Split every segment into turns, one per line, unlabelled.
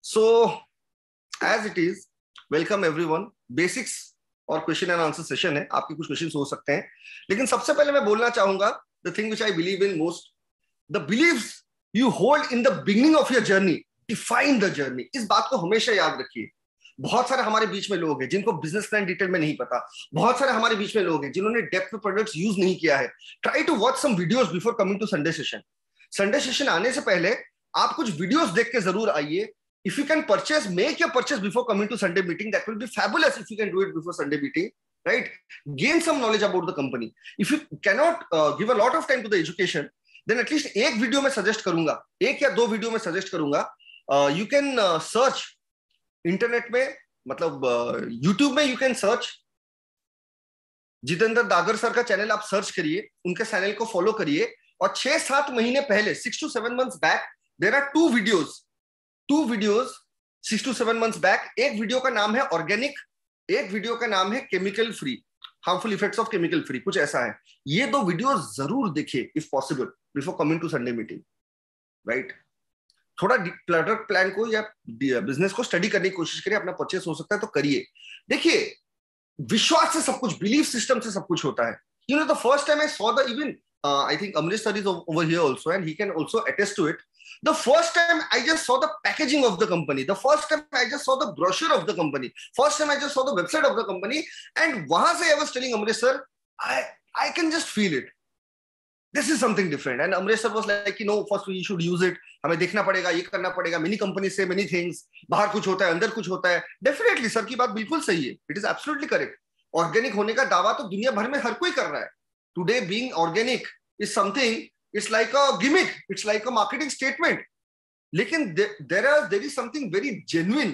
So as it is, welcome everyone. Basics और question and answer session है। आपके कुछ क्वेश्चन हो सकते हैं, लेकिन सबसे पहले मैं बोलना चाहूंगा the thing which I believe in most, the believes you hold in the beginning of your journey define the journey. इस बात को हमेशा याद रखिए। बहुत सारे हमारे बीच में लोग हैं जिनको बिजनेस प्लान डिटेल में नहीं पता। बहुत सारे हमारे बीच में लोग हैं जिन्होंने डेप्थ में प्रोडक्ट्स यूज नहीं किया है। Try to watch some videos before coming to Sunday session. Sunday session आने से पहले आप कुछ वीडियोस देख के जरूर आइए। If you can purchase, make your purchase before coming to Sunday meeting. That will be fabulous if you can do it before Sunday meeting, right? Gain some knowledge about the company. If you cannot give a lot of time to the education, then at least एक video में suggest करूंगा, एक या दो video में suggest करूंगा। You can search internet में, मतलब YouTube में you can search Jitendra दागर sir का चैनल आप सर्च करिए, उनके चैनल को फॉलो करिए। और 6-7 महीने पहले, 6 to 7 months back, there are two videos 6 to 7 months back। एक वीडियो का नाम है ऑर्गेनिक, एक वीडियो का नाम है chemical free, harmful effects of chemical free, कुछ ऐसा है। ये दो वीडियो जरूर देखिए if possible before coming to Sunday meeting, right? थोड़ा प्रोडक्ट प्लान को या बिजनेस को स्टडी करने की कोशिश करिए। अपना परचेस हो सकता है तो करिए। देखिए, विश्वास से सब कुछ, बिलीफ सिस्टम से सब कुछ होता है। You know, the first time I saw the even I think Amrish sir is over here also, and he can also attest to it. The first time I just saw the packaging of the company, the first time I just saw the brochure of the company, first time I just saw the website of the company, and wahan se I was telling Amrish sir, I can just feel it. This is something different. And Amrish sir was like, you know, first we should use it. हमें देखना पड़ेगा, ये करना पड़ेगा। Many companies say many things. बाहर कुछ होता है, अंदर कुछ होता है। Definitely sir की बात बिल्कुल सही है. It is absolutely correct. Organic होने का दावा तो दुनिया भर में हर कोई कर रहा है। Today being organic is something, it's like a gimmick, it's like a marketing statement. लेकिन there is something very genuine.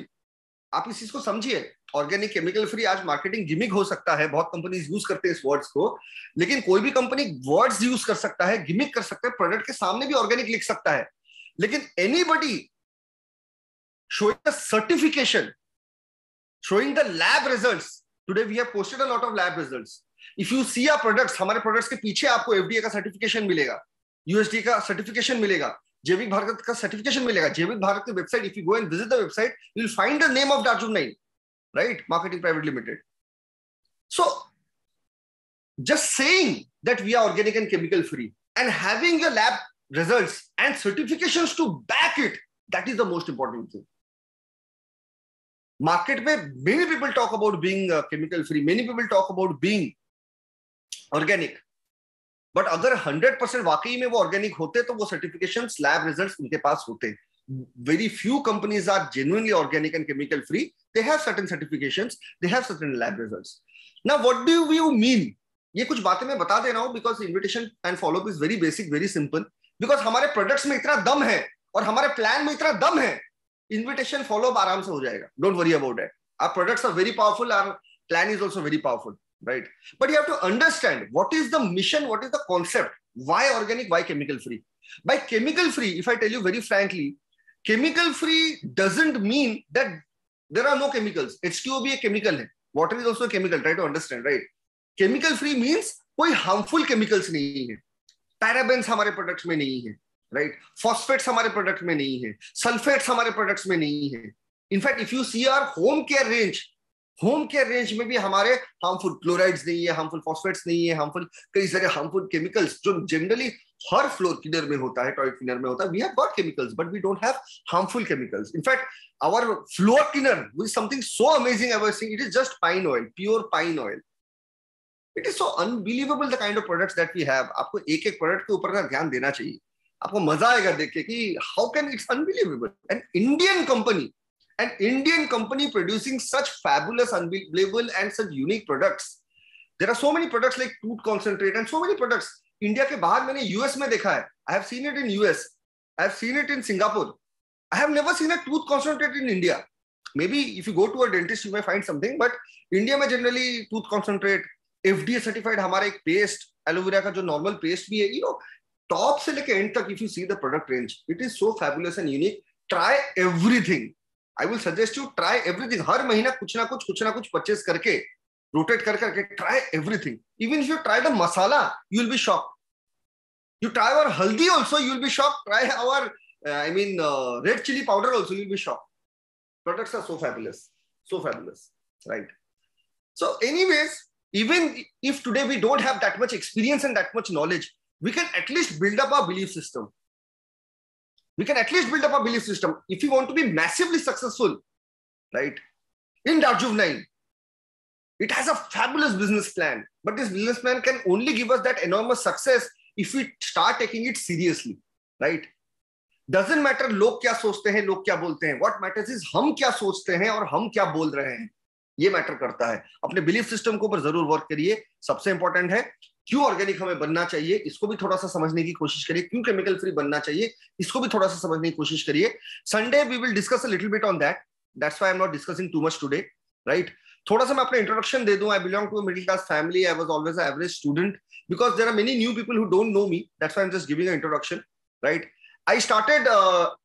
आप इस चीज को समझिए। ऑर्गेनिक, केमिकल फ्री आज मार्केटिंग गिमिक हो सकता है, बहुत कंपनीज यूज करते हैं इस वर्ड्स को, लेकिन कोई भी कंपनी वर्ड्स यूज कर सकता है, गिमिक कर सकता है, प्रोडक्ट के सामने भी ऑर्गेनिक लिख सकता है। लेकिन anybody showing the certification, showing the lab results, today we have posted a lot of lab results. If you see our products, हमारे प्रोडक्ट्स के पीछे आपको एफडीए का सर्टिफिकेशन मिलेगा, यूएसडी का सर्टिफिकेशन मिलेगा, जैविक भारत का सर्टिफिकेशन मिलेगा। जैविक भारत की website, if you go and visit the website, you will find the name of Darjeeling, right? Marketing Private Limited. So just saying that we are organic and chemical free and having your lab results and certifications to back it, that is the most important thing. Market में many people talk about being chemical free, many people talk about being organic, but अगर 100% वाकई में वो organic होते तो वो certifications, lab results उनके पास होते। Very few companies are genuinely organic and chemical free. They have certain certifications, they have certain lab results. Now what do you mean? ये कुछ बातें मैं बता दे रहा हूं because invitation and follow up is very basic, very simple. Because हमारे products में इतना दम है और हमारे प्लान में इतना दम है, इन्विटेशन फॉलो अप आराम से हो जाएगा। Don't worry about it. Our products are very powerful, our plan is also very powerful, right? But you have to understand what is the mission, what is the concept, why organic, why chemical free. By chemical free, if I tell you very frankly, chemical free doesn't mean that there are no chemicals. H2O भी एक chemical है, water is also a chemical. Try to understand, right? Chemical free means कोई harmful chemicals नहीं है, parabens हमारे products में नहीं है, right? Phosphates हमारे प्रोडक्ट में नहीं है, sulfates हमारे प्रोडक्ट्स में नहीं है। In fact, if you see our home care range, home care range में भी हमारे हार्मफुल क्लोराइड्स नहीं है, हार्मफुल फॉस्फेट्स नहीं है, हार्मफुल कई सारे हार्मफुल केमिकल्स जो जनरली हर फ्लोर क्लीनर में होता है, टॉयलेट क्लीनर में होता है। We have got chemicals but we don't have harmful chemicals. In fact our floor cleaner which something so amazing ever seen, it is just pine oil, pure pine oil. It is so unbelievable the kind of products that we have. आपको एक एक product के ऊपर का ज्ञान देना चाहिए, आपको मजा आएगा देख के कि how can it's unbelievable. An Indian company, an Indian company producing such fabulous, unbelievable and such unique products. There are so many products like tooth concentrate and so many products. India के बाहर मैंने US में देखा है. I have seen it in US. I have seen it in Singapore. I have never seen a tooth concentrate in India. Maybe if you go to a dentist you may find something, but India में generally tooth concentrate, FDA certified हमारा एक paste, aloe vera का जो normal paste भी है, you know, top से लेके end तक if you see the product range, it is so fabulous and unique. Try everything. I will suggest you try everything. हर महीना कुछ ना कुछ परचेस करके, रोटेट करके try everything. Even if you try the masala, you will be shocked. You try our haldi also, you will be shocked. Try our red chili powder also, you will be shocked. Products are so fabulous, right? So anyways, even if today we don't have that much experience and that much knowledge, we can at least build up our belief system. If you want to be massively successful, right? In Darjuv9, it has a fabulous business plan, but this business plan can only give us that enormous success if we start taking it seriously, right? Doesn't matter लोग क्या सोचते हैं, लोग क्या बोलते हैं. What matters is हम क्या सोचते हैं और हम क्या बोल रहे हैं. ये मैटर करता है. अपने बिलीफ सिस्टम के ऊपर जरूर वर्क करिए. सबसे इंपॉर्टेंट है क्यों ऑर्गेनिक हमें बनना चाहिए, इसको भी थोड़ा सा समझने की कोशिश करिए. क्यों केमिकल फ्री बनना चाहिए, इसको भी थोड़ा सा समझने की कोशिश करिए. Sunday we will discuss a little bit on that. That's why I am not discussing too much today, right? थोड़ा सा मैं अपना इंट्रोडक्शन दे दूं. I belong to a middle class family. I was always a average student because there are many new people who don't know me. That's why I am just giving a introduction, right? I started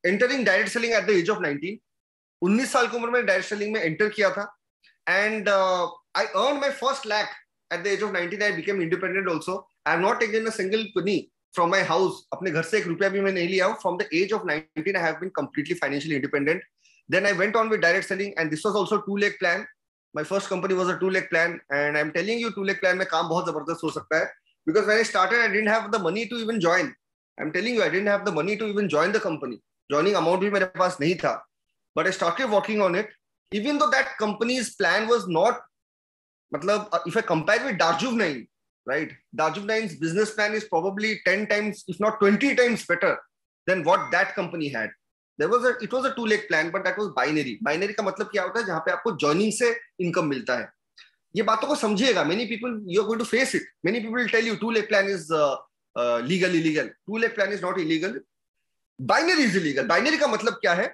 entering direct selling at the age of 19. 19 साल की उम्र में direct selling में enter किया था and I earned my first lakh at the age of 19. I became independent also. I have not taken a single penny from my house. अपने घर से एक रुपया भी मैं नहीं लिया हूँ. From the age of 19, I have been completely financially independent. Then I went on with direct selling and this was also 2 lakh plan. My first company was a 2 lakh plan and I'm telling you 2 lakh plan में काम बहुत जबरदस्त हो सकता है because when I started I didn't have the money to even join. I'm telling you, I didn't have the money to even join the company. Joining amount भी मेरे पास नहीं था. But I started working on it. Even though that company's plan was not, मतलब, if I compare with Darjuv9, right? Darjuv9's business plan is probably 10 times, if not 20 times better than what that company had. It was a 2 lakh plan, but that was binary. Binary का मतलब क्या होता है? जहाँ पे आपको joining से income मिलता है. ये बातों को समझिएगा. Many people, you're going to face it. Many people will tell you 2 lakh plan is legal illegal. 2 lakh plan is not illegal. Binary is illegal. Binary का मतलब क्या है?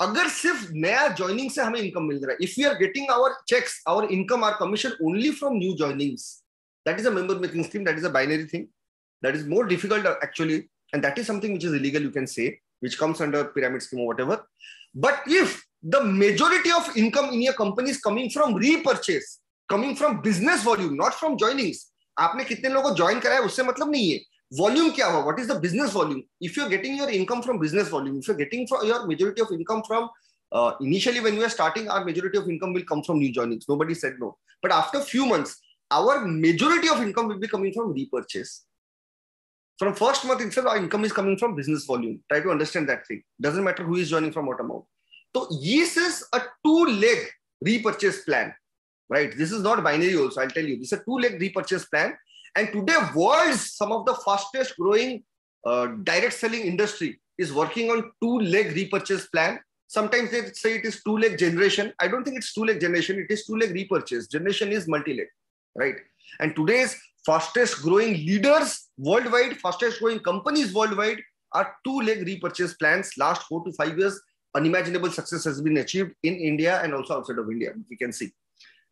अगर सिर्फ नया ज्वाइनिंग से हमें इनकम मिल रहा है, if we are getting our checks, our income, our commission only from new joinings, that is a member making scheme. That is a binary thing. That is more difficult actually, and that is something which is illegal, you can say, which comes under pyramid scheme or whatever. But if the majority of income in your company is coming from repurchase, coming from business volume, not from joinings. आपने कितने लोगों को join कराया उससे मतलब नहीं है. Volume क्या हुआ? What is the business volume? If you are getting your income from business volume, if you are getting your majority of income from initially when we are starting, our majority of income will come from new joinings. Nobody said no. But after few months, our majority of income will be coming from repurchase. From first month itself, our income is coming from business volume. Try to understand that thing. Doesn't matter who is joining from what amount. So this is a 2-leg repurchase plan. Right? This is not binary also, I'll tell you. This is a 2-leg repurchase plan. And today, world's some of the fastest growing direct selling industry is working on 2-leg repurchase plan. Sometimes they say it is 2-leg generation. I don't think it's 2-leg generation. It is 2-leg repurchase. Generation is multi-leg, right? And today's fastest growing leaders worldwide, fastest growing companies worldwide are 2-leg repurchase plans. Last 4 to 5 years, unimaginable success has been achieved in India and also outside of India, we can see.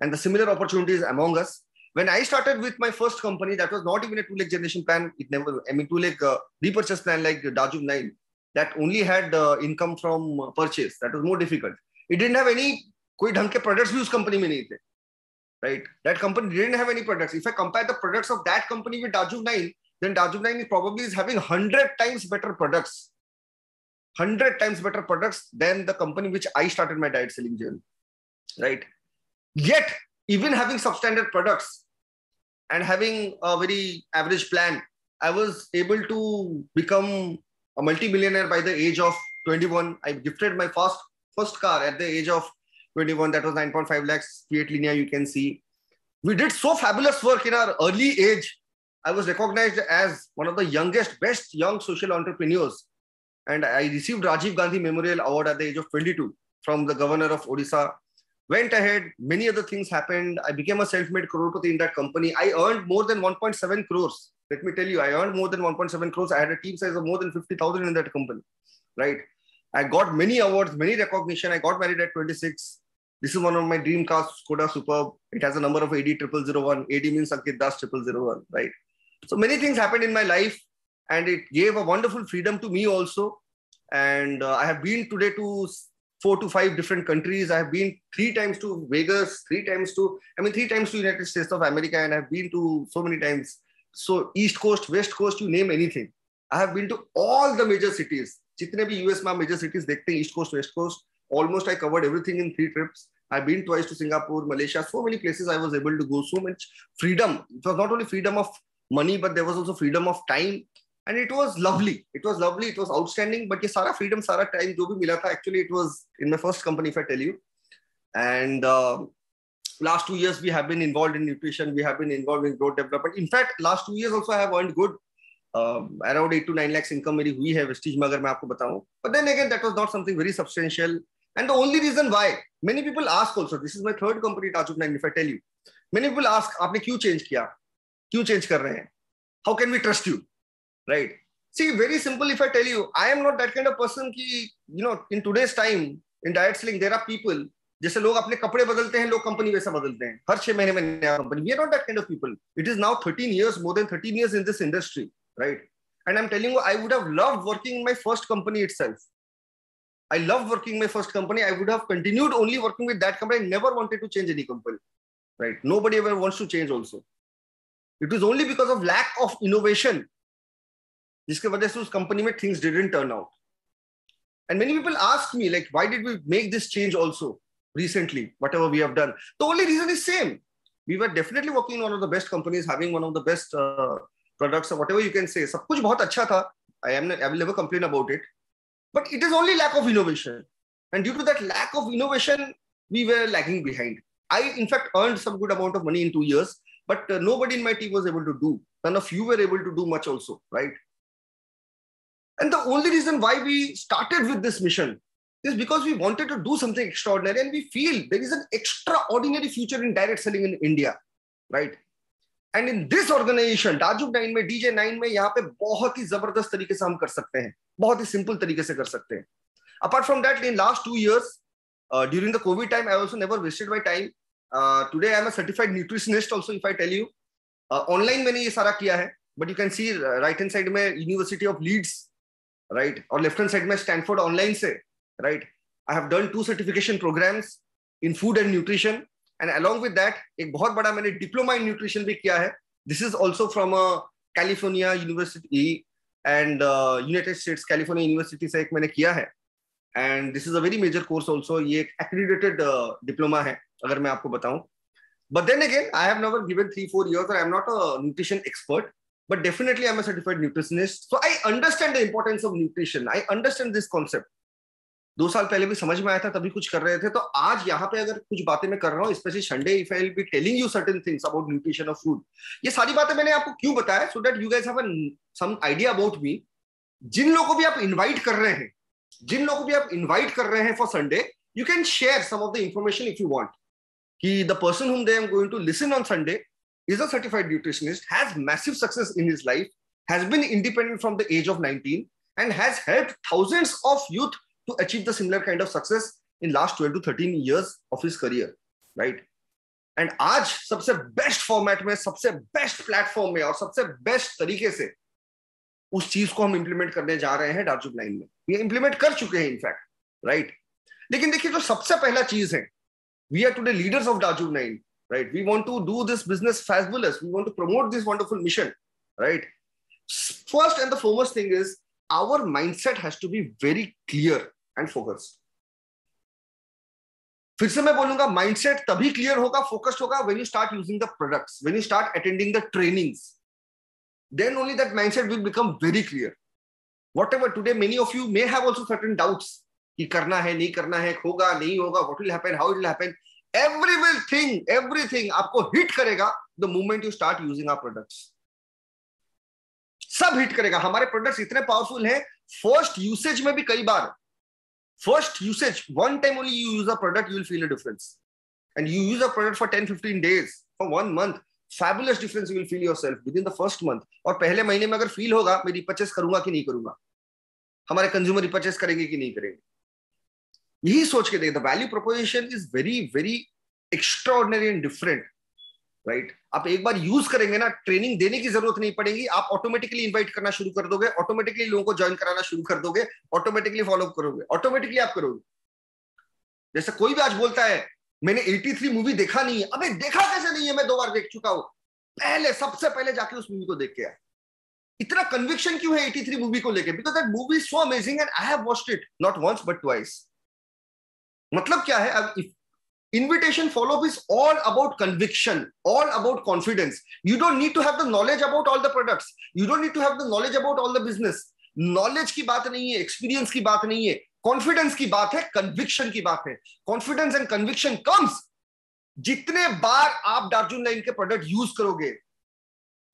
And the similar opportunities among us. When I started with my first company, that was not even a 2-leg generation plan. It never, 2-leg repurchase plan like Darjuv9, that only had income from purchase. That was more difficult. It didn't have any, कोई ढंग के products भी उस company में नहीं थे, right? That company didn't have any products. If I compare the products of that company with Darjuv9, then Darjuv9 probably is having 100 times better products. 100 times better products than the company which I started my direct selling journey, right? Yet, even having substandard products and having a very average plan, I was able to become a multi-millionaire by the age of 21. I gifted my first car at the age of 21. That was 9.5 lakhs, Fiat Linea, you can see. We did so fabulous work in our early age. I was recognized as one of the youngest, best young social entrepreneurs. And I received Rajiv Gandhi Memorial Award at the age of 22 from the governor of Odisha. Went ahead, many other things happened. I became a self-made crorepati in that company. I earned more than 1.7 crores. Let me tell you, I earned more than 1.7 crores. I had a team size of more than 50,000 in that company, right? I got many awards, many recognition. I got married at 26. This is one of my dream cars, Skoda Superb. It has a number of AD 0001. AD means Ankit Das 0001, right? So many things happened in my life and it gave a wonderful freedom to me also. And I have been today to 4 to 5 different countries. I have been 3 times to Vegas, 3 times to United States of America, and I've been to so many times. So East Coast, West Coast, you name anything. I have been to all the major cities. जितने भी US में major cities देखते हैं, East Coast, West Coast, almost I covered everything in 3 trips. I've been twice to Singapore, Malaysia, so many places I was able to go, so much freedom. It was not only freedom of money, but there was also freedom of time. And it was lovely. It was lovely. It was outstanding. But ये सारा freedom, सारा time जो भी मिला था, actually it was in my first company, if I tell you. And last 2 years we have been involved in nutrition. We have been involved in growth development. In fact, last 2 years also I have earned good. Around 8 to 9 lakhs income मेरी हुई है Vestige में, अगर मैं आपको बताऊं. But then again, that was not something very substantial. And the only reason why, many people ask also, this is my third company, Tajub9, if I tell you. Many people ask, आपने क्यों change किया? क्यों change कर रहे हैं? How can we trust you? Right? See, very simple, if I tell you, I am not that kind of person कि, you know, in today's time, in Diet Sling, there are people, जैसे लोग अपने कपड़े बदलते हैं, लोग company वैसा बदलते हैं. हर 6 महीने में नया company. We are not that kind of people. It is now 13 years, more than 13 years in this industry. Right? And I'm telling you, I would have loved working in my first company itself. I love working in my first company. I would have continued only working with that company. I never wanted to change any company. Right? Nobody ever wants to change also. It was only because of lack of innovation, जिसके वजह से उस company में things didn't turn out. And many people ask me, like, why did we make this change also recently, whatever we have done? The only reason is same. We were definitely working in one of the best companies, having one of the best products or whatever you can say. सब कुछ बहुत अच्छा था. I will never complain about it. But it is only lack of innovation. And due to that lack of innovation, we were lagging behind. I, in fact, earned some good amount of money in 2 years, but nobody in my team was able to do. None of you were able to do much also, right? And the only reason why we started with this mission is because we wanted to do something extraordinary, and we feel there is an extraordinary future in direct selling in India, right? And in this organization, Tajub9 में, DJ9 में, यहाँ पे बहुत ही जबरदस्त तरीके से हम कर सकते हैं, बहुत ही सिंपल तरीके से कर सकते हैं. Apart from that, in last 2 years, during the COVID time, I also never wasted my time. Today, I am a certified nutritionist also, if I tell you. Online मैंने ये सारा किया है, but you can see right hand side में University of Leeds, right? और left hand side में Stanford online से, right? I have done 2 certification programs in food and nutrition. And along with that, एक बहुत बड़ा मैंने diploma in nutrition भी किया है. This is also from California University and United States California University से एक मैंने किया है. And this is a very major course also. ये एक accredited diploma है, अगर मैं आपको बताऊं. But then again, I have never given 3-4 years, and I'm not a nutrition expert. But definitely, I'm a certified nutritionist. So I understand the importance of nutrition. I understand this concept. 2 साल पहले भी समझ में आया था, तभी कुछ कर रहे थे. तो आज यहाँ पे अगर कुछ बातें मैं कर रहा हूँ, specially Sunday, if I will be telling you certain things about nutrition of food, ये सारी बातें मैंने आपको क्यों बताया? So that you guys have some idea about me. जिन लोगों को भी आप इनवाइट कर रहे हैं, जिन लोगों को भी आप इनवाइट कर रहे हैं for Sunday, you can share some of the information if you want. कि the person whom they are going to listen on Sunday is a certified nutritionist, has massive success in his life, has been independent from the age of 19, and has helped thousands of youth to achieve the similar kind of success in last 12 to 13 years of his career, right? And आज सबसे best format में, सबसे best platform में और सबसे best तरीके से उस चीज को हम implement करने जा रहे हैं Tajub9 में. ये implement कर चुके हैं in fact, right? लेकिन देखिए जो सबसे पहला चीज है, we are today leaders of Tajub9, right? We want to do this business fabulous. We want to promote this wonderful mission, right? First and the foremost thing is, our mindset has to be very clear and focused. फिर से मैं बोलूंगा, mindset तभी clear होगा, focused होगा when you start using the products, when you start attending the trainings. Then only that mindset will become very clear. Whatever today, many of you may have also certain doubts कि करना है, नहीं करना है, होगा, नहीं होगा, what will happen, how it will happen. Everything आपको hit करेगा the moment you start using our products. सब हिट करेगा. हमारे प्रोडक्ट्स इतने पावरफुल हैं, फर्स्ट यूसेज में भी कई बार, first usage, one time only you use a product, you will feel a difference. And you use a product for 10-15 days, for 1 month, fabulous difference you will feel yourself within the first month. और पहले महीने में अगर feel होगा, मैं repurchase करूंगा कि नहीं करूंगा, हमारे कंज्यूमर रिपर्चेस करेंगे कि नहीं करेंगे, यही सोच के देखिए. The value proposition is very very extraordinary and different, right? आप एक बार यूज करेंगे ना, ट्रेनिंग देने की जरूरत नहीं पड़ेगी, आप ऑटोमेटिकली इनवाइट करना शुरू कर दोगे, ऑटोमेटिकली लोगों को ज्वाइन कराना शुरू कर दोगे, ऑटोमेटिकली फॉलो करोगे, ऑटोमेटिकली आप करोगे. जैसे कोई भी आज बोलता है मैंने 83 मूवी देखा नहीं है. अबे देखा कैसे नहीं है? मैं 2 बार देख चुका हूं. पहले, सबसे पहले जाके उस मूवी को देख के आया. इतना कन्विक्शन क्यों है 83 मूवी को लेके? Because that movie is so amazing and I have watched it not once but twice. मतलब क्या है? अब invitation follow-up is all about conviction, all about confidence. You don't need to have the knowledge about all the products. You don't need to have the knowledge about all the business. Knowledge की बात नहीं है, experience की बात नहीं है, confidence की बात है, conviction की बात है. Confidence and conviction comes जितने बार आप Darjeeling 9 के प्रोडक्ट यूज करोगे,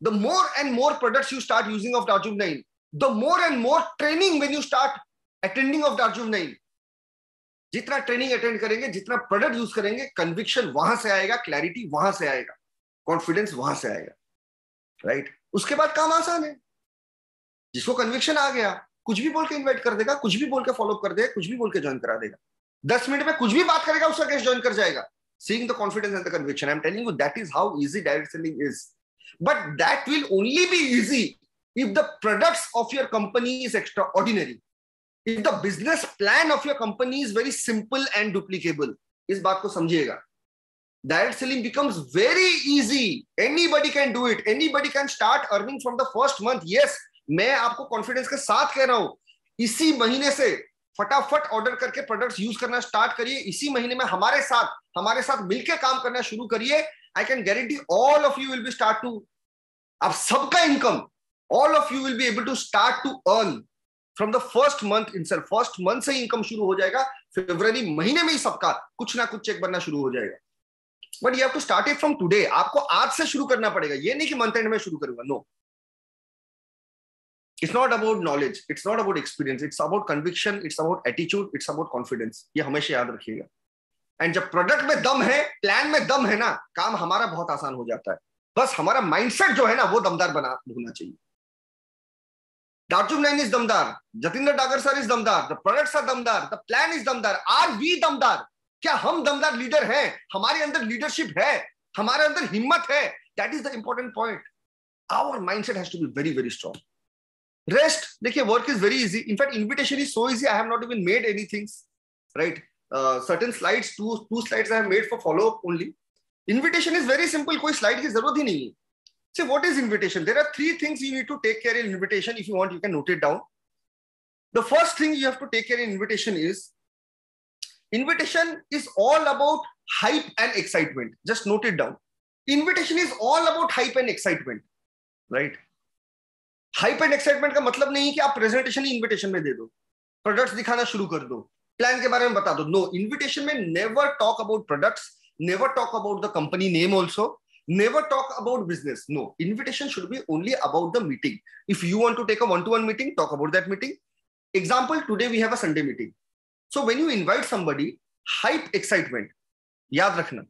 the more and more products you start using of Darjeeling 9, the more and more training when you start attending of Darjeeling 9, जितना ट्रेनिंग अटेंड करेंगे, जितना प्रोडक्ट यूज करेंगे, conviction वहां से आएगा, क्लैरिटी वहां से आएगा, कॉन्फिडेंस वहां से आएगा, राइट? उसके बाद काम आसान है. जिसको कन्विक्शन आ गया, कुछ भी बोल के इन्वाइट कर देगा, कुछ भी बोल के फॉलो कर देगा, कुछ भी बोल के ज्वाइन करा देगा. 10 मिनट में कुछ भी बात करेगा, उसका गेस्ट ज्वाइन कर जाएगा. Seeing the confidence and the conviction, I'm telling you, that is how easy direct selling is. But that will only be easy if the products of your company is extraordinary. If the business plan of your company is very simple and duplicable. इस बात को समझिएगा. Direct selling becomes very easy. Anybody can do it. Anybody can start earning from the first month. Yes, मैं आपको confidence के साथ कह रहा हूं, इसी महीने से फटाफट ऑर्डर करके प्रोडक्ट्स यूज करना स्टार्ट करिए. इसी महीने में हमारे साथ मिलकर काम करना शुरू करिए. I can guarantee all of you will be start to, आप सबका income, all of you will be able to start to earn from the first month itself. First month से ही इनकम शुरू हो जाएगा. फरवरी महीने में ही सबका कुछ ना कुछ चेक बनना शुरू हो जाएगा. But you have to start it from today. आपको आज से शुरू करना पड़ेगा. ये नहीं कि मंथ एंड में शुरू करूंगा. No, it's not about knowledge, it's not about experience, it's about conviction, it's about attitude, it's about confidence. ये हमेशा याद रखिएगा. एंड जब प्रोडक्ट में दम है, प्लान में दम है ना, काम हमारा बहुत आसान हो जाता है. बस हमारा माइंडसेट जो है ना, वो दमदार होना चाहिए. Darjeeling 9 is दमदार, जतिंदर डागर सर इज दमदार, द प्रोडक्ट्स आर दमदार, द प्लान इज दमदार. आर वी दमदार? क्या हम दमदार लीडर हैं? हमारे अंदर लीडरशिप है, हमारे अंदर हिम्मत है. That is the important point. Our mindset has to be very very strong. Rest, देखिए, work is very easy. In fact, invitation is so easy. I have not even made anything, right? Certain slides, two slides I have made for follow up only. Invitation is very simple. कोई slide की जरूरत ही नहीं है. So what is invitation? There are 3 things you need to take care in invitation. If you want, you can note it down. The first thing you have to take care in invitation is all about hype and excitement. Just note it down. Invitation is all about hype and excitement, right? Hype and excitement का मतलब नहीं कि आप presentation ही invitation में दे दो, products दिखाना शुरू कर दो, प्लान के बारे में बता दो. नो, इन्विटेशन में never talk about products, never talk about the company name also, never talk about business. No, invitation should be only about the meeting. If you want to take a 1-to-1 meeting, talk about that meeting. Example, today we have a Sunday meeting. So when you invite somebody, hype, excitement, याद रखना.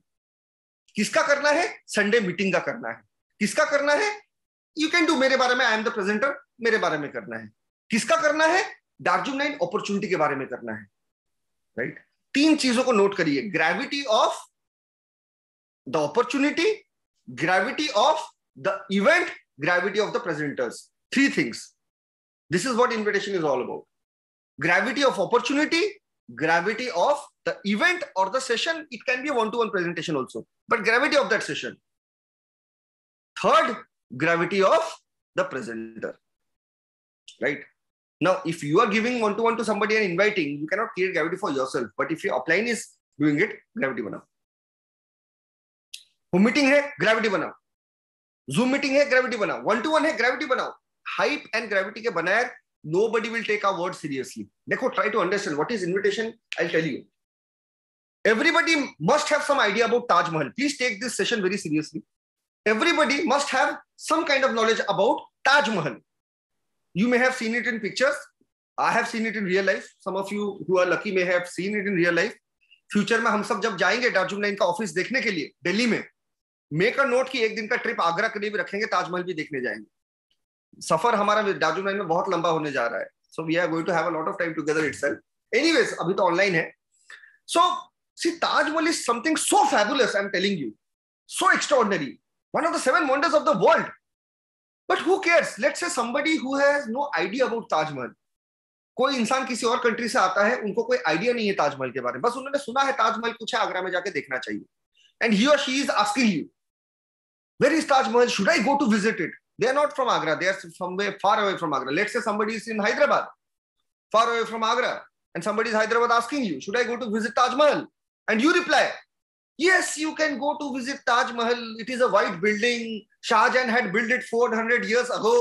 किसका करना है? Sunday meeting का करना है. किसका करना है? यू कैन डू, मेरे बारे में, आई एम द प्रेजेंटर, मेरे बारे में करना है. किसका करना है? Darjeeling 9 अपॉर्चुनिटी के बारे में करना है, राइट? 3 चीजों को नोट करिए. Gravity of the opportunity, gravity of the event, gravity of the presenters. 3 things. This is what invitation is all about. Gravity of opportunity, gravity of the event or the session. It can be a 1-to-1 presentation also, but gravity of that session. Third, gravity of the presenter, right? Now, if you are giving 1-to-1 to somebody and inviting, you cannot create gravity for yourself. But if your upline is doing it, gravity बनाओ. वो meeting है, gravity बनाओ. Zoom meeting है, gravity बनाओ. 1-to-1 है, gravity बनाओ. Hype and gravity के बनाए, nobody will take our word seriously. देखो, try to understand what is invitation. I'll tell you. Everybody must have some idea about Taj Mahal. Please take this session very seriously. Everybody must have some kind of knowledge about Taj Mahal. You may have seen it in pictures. I have seen it in real life. Some of you who are lucky may have seen it in real life. Future में हम सब जब जाएंगे Darjeeling 9 का office देखने के लिए दिल्ली में, मेक अ नोट कि एक दिन का ट्रिप आगरा के लिए भी रखेंगे, ताजमहल भी देखने जाएंगे. सफर हमारा Darjeeling 9 में बहुत लंबा होने जा रहा है. So we are going to have a lot of time together itself. Anyways, अभी तो ऑनलाइन है. So see, Taj Mahal is something so fabulous. I'm telling you, so extraordinary. One of the 7 wonders of the world. But who cares? Let's say somebody who has no idea about Taj Mahal. कोई इंसान किसी और country से आता है, उनको कोई idea नहीं है ताजमहल के बारे में, बस उन्होंने सुना है ताजमहल कुछ है, आगरा में जाके देखना चाहिए. And he or she is asking you, where is Taj Mahal? Should I go to visit it? They are not from Agra. They are somewhere far away from Agra. Let's say somebody is in Hyderabad, far away from Agra, and somebody is Hyderabad asking you, should I go to visit Taj Mahal? And you reply, yes, you can go to visit Taj Mahal. It is a white building. Shah Jahan had built it 400 years ago.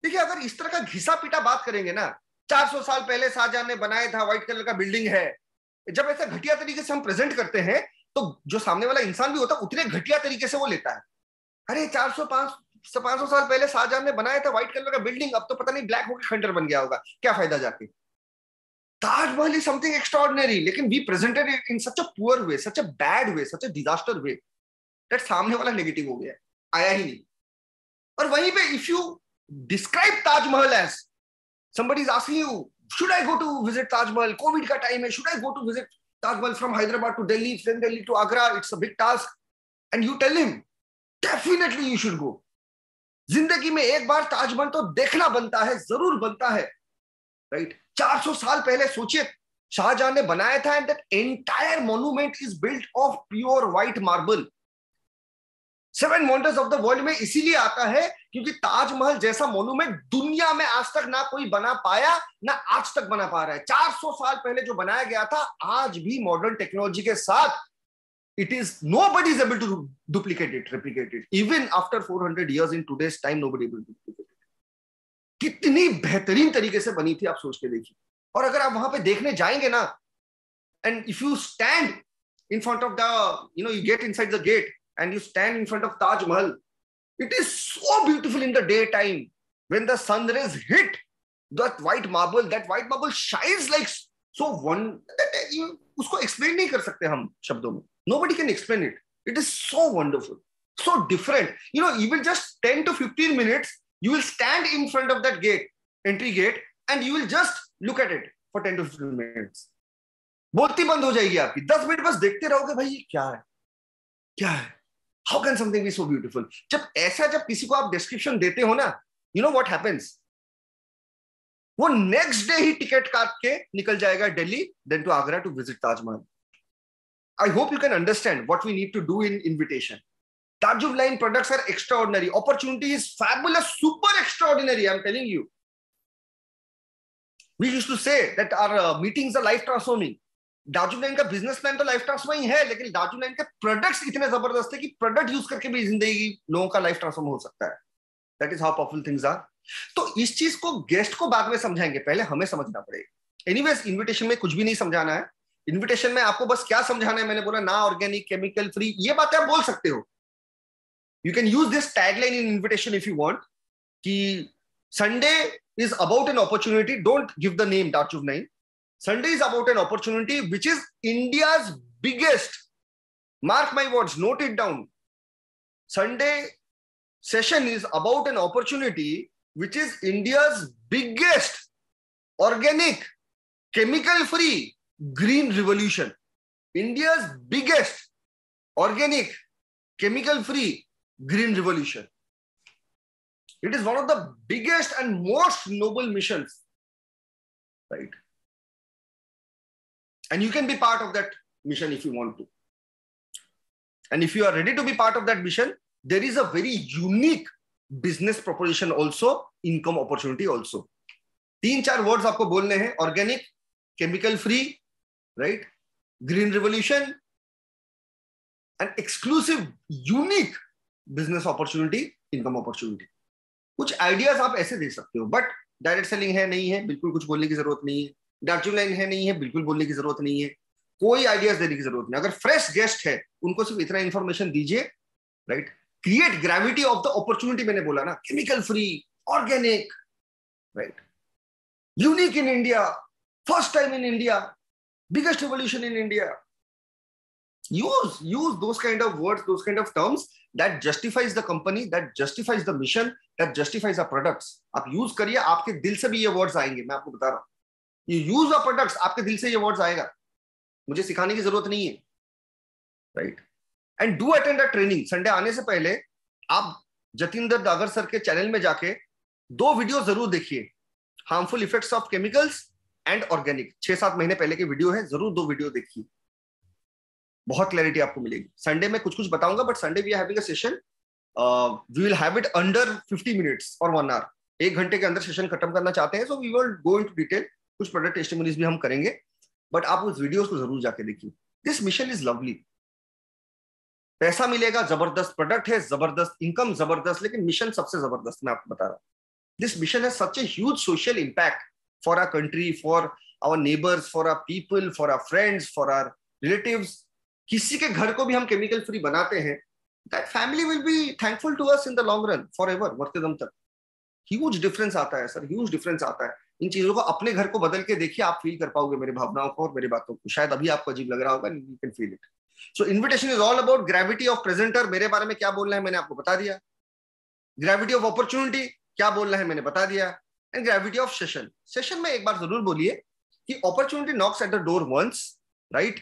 देखिए, अगर इस तरह का घिसा पीटा बात करेंगे ना, 400 साल पहले शाहजहां ने बनाया था, व्हाइट कलर का बिल्डिंग है, जब ऐसा घटिया तरीके से हम प्रेजेंट करते हैं तो जो सामने वाला इंसान भी होता है उतने घटिया तरीके से वो लेता है। अरे 500 साल पहले शाहजहां ने बनाया था व्हाइट कलर का बिल्डिंग, अब तो पता नहीं ब्लैक होकर खंडर बन गया होगा, क्या फायदा जाके। ताजमहल इज समथिंग एक्स्ट्राऑर्डिनरी, लेकिन we presented it in such a poor way, such a bad way, such a disaster way, that सामने वाला नेगेटिव हो गया, आया ही नहीं। और वहीं पे if you describe Taj Mahal as somebody is asking you, should I go to visit Taj Mahal? COVID का टाइम है, should I go to visit Taj Mahal from Hyderabad to Delhi, from Delhi to Agra? It's a big task. And you tell him, definitely you should go. जिंदगी में एक बार ताजमहल तो देखना बनता है, जरूर बनता है, राइट? 400 साल पहले सोचिए शाहजहां ने बनाया था, and that entire monument is built of pure white marble. 7 wonders of the world में इसीलिए आता है क्योंकि ताजमहल जैसा मॉन्यूमेंट दुनिया में आज तक ना कोई बना पाया, ना आज तक बना पा रहा है। 400 साल पहले जो बनाया गया था, आज भी मॉडर्न टेक्नोलॉजी के साथ it is nobody is able to duplicate it, replicate it. Even after 400 years in today's time, nobody able to duplicate it. कितनी बेहतरीन तरीके से बनी थी, आप सोच के देखिए। और अगर आप वहां पे देखने जाएंगे ना, and if you stand in front of the, you get inside the gate and you stand in front of Taj Mahal, it is so beautiful in the daytime when the sun rays hit that white marble shines like so one that उसको explain नहीं कर सकते हम शब्दों में। Nobody can explain it. It is so wonderful, so different. You will just 10 to 15 minutes, you will stand in front of that gate, entry gate, and you will just look at it for 10 to 15 minutes. बोलती बंद हो जाएगी आपकी, 10 minute बस देखते रहोगे, भाई ये क्या है, क्या है? How can something be so beautiful? जब किसी को आप डिस्क्रिप्शन देते हो ना, you know what happens? वो नेक्स्ट डे ही टिकट काट के निकल जाएगा Delhi, then to Agra to visit Taj Mahal. I hope you can understand what we need to do in invitation. Tajub line products are extraordinary. Opportunity is fabulous, super extraordinary. I'm telling you. We used to say that our meetings are life transforming. Tajub line का business plan तो life transforming है, लेकिन Tajub line के products इतने जबरदस्त है कि product use करके भी जिंदगी लोगों का life transform हो सकता है. That is how powerful things are. तो इस चीज को गेस्ट को बाद में समझाएंगे, पहले हमें समझना पड़ेगा। एनीवेज, इनविटेशन में कुछ भी नहीं समझाना है। इनविटेशन में आपको बस क्या समझाना है, मैंने बोला ना ऑर्गेनिक, केमिकल फ्री, ये बातें आप बोल सकते हो। You can use this tagline in invitation if you want, कि Sunday is about an opportunity, don't give the name Tajub Line. Sunday is about an opportunity which is India's biggest. Mark my words, note it down. Sunday session is about an opportunity which is India's biggest organic, chemical-free green revolution. India's biggest organic, chemical-free green revolution. It is one of the biggest and most noble missions, right? And you can be part of that mission if you want to. And if you are ready to be part of that mission, there is a very unique business proposition also, income opportunity also. 3-4 words आपको बोलने हैं, organic, chemical free, right? Green revolution, and exclusive, unique business opportunity, income opportunity. कुछ ideas आप ऐसे दे सकते हो, but direct selling है नहीं है, बिल्कुल कुछ बोलने की जरूरत नहीं है। Tajub Line है नहीं है, बिल्कुल बोलने की जरूरत नहीं है। कोई आइडियाज देने की जरूरत नहीं। अगर फ्रेश गेस्ट है, उनको सिर्फ इतना इंफॉर्मेशन दीजिए, right? Create gravity of the opportunity, मैंने बोला ना, chemical free, organic, right? Unique in India, first time in India, biggest revolution in India. Use those kind of words, those kind of terms that justifies the company, that justifies the mission, that justifies our products. आप use करिए, आपके दिल से भी ये words आएंगे, मैं आपको बता रहा हूँ। You use our products, आपके दिल से ये वर्ड्स आएगा, मुझे सिखाने की जरूरत नहीं है, right? And do attend a training. Sunday आने से पहले आप जतिंदर दागर सर के चैनल में जाके 2 वीडियो जरूर देखिए, harmful effects of chemicals and organic. 6-7 महीने पहले की वीडियो है, जरूर 2 वीडियो देखिए, बहुत क्लैरिटी आपको मिलेगी। संडे में कुछ बताऊंगा, but Sunday we are having a session, we will have it under 50 minutes और 1 आवर। 1 घंटे के अंदर सेशन खत्म करना चाहते हैं, so we will go into detail. कुछ प्रोडक्ट टेस्टिमोनीज भी हम करेंगे, बट आप उस वीडियोस को जरूर जाके देखिए। This mission is lovely. पैसा मिलेगा जबरदस्त, प्रोडक्ट है जबरदस्त, इनकम जबरदस्त, लेकिन मिशन सबसे जबरदस्त मैं आपको बता रहा हूं। This mission has such a huge social impact for our country, for our neighbours, for our people, for our friends, for our relatives. किसी के घर को भी हम केमिकल फ्री बनाते हैं, that family will be thankful to us in the long run, forever, मरते दम तक। ह्यूज डिफरेंस आता है सर, ह्यूज डिफरेंस आता है। इन चीजों को अपने घर को बदल के देखिए, आप फील कर पाओगे मेरी भावनाओं को और मेरी बातों को। शायद अभी आपको अजीब लग रहा होगा, you can feel it. So invitation is all about gravity of presenter. मेरे बारे में क्या बोलना है मैंने आपको बता दिया। ग्रेविटी ऑफ अपॉर्चुनिटी क्या बोलना है मैंने बता दिया। And gravity of session. Session में एक बार जरूर बोलिए कि opportunity knocks at the door once, right.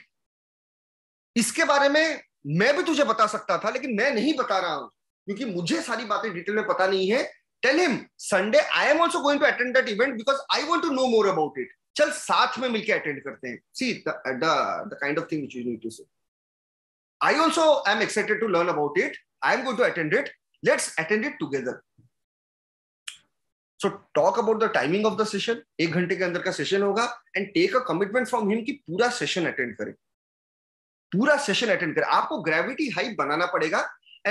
इसके बारे में मैं भी तुझे बता सकता था, लेकिन मैं नहीं बता रहा हूं क्योंकि मुझे सारी बातें डिटेल में पता नहीं है। Tell him Sunday I am also going to attend that event because I want to know more about it. चल साथ में मिलकर अटेंड करते हैं। See the kind of thing which you need to say. I also am excited to learn about it. I am going to attend it. Let's attend it together. So talk about the timing of the session. 1 घंटे के अंदर का session होगा and take a commitment from him कि पूरा session attend करें, पूरा session attend करें। आपको ग्रेविटी हाई बनाना पड़ेगा।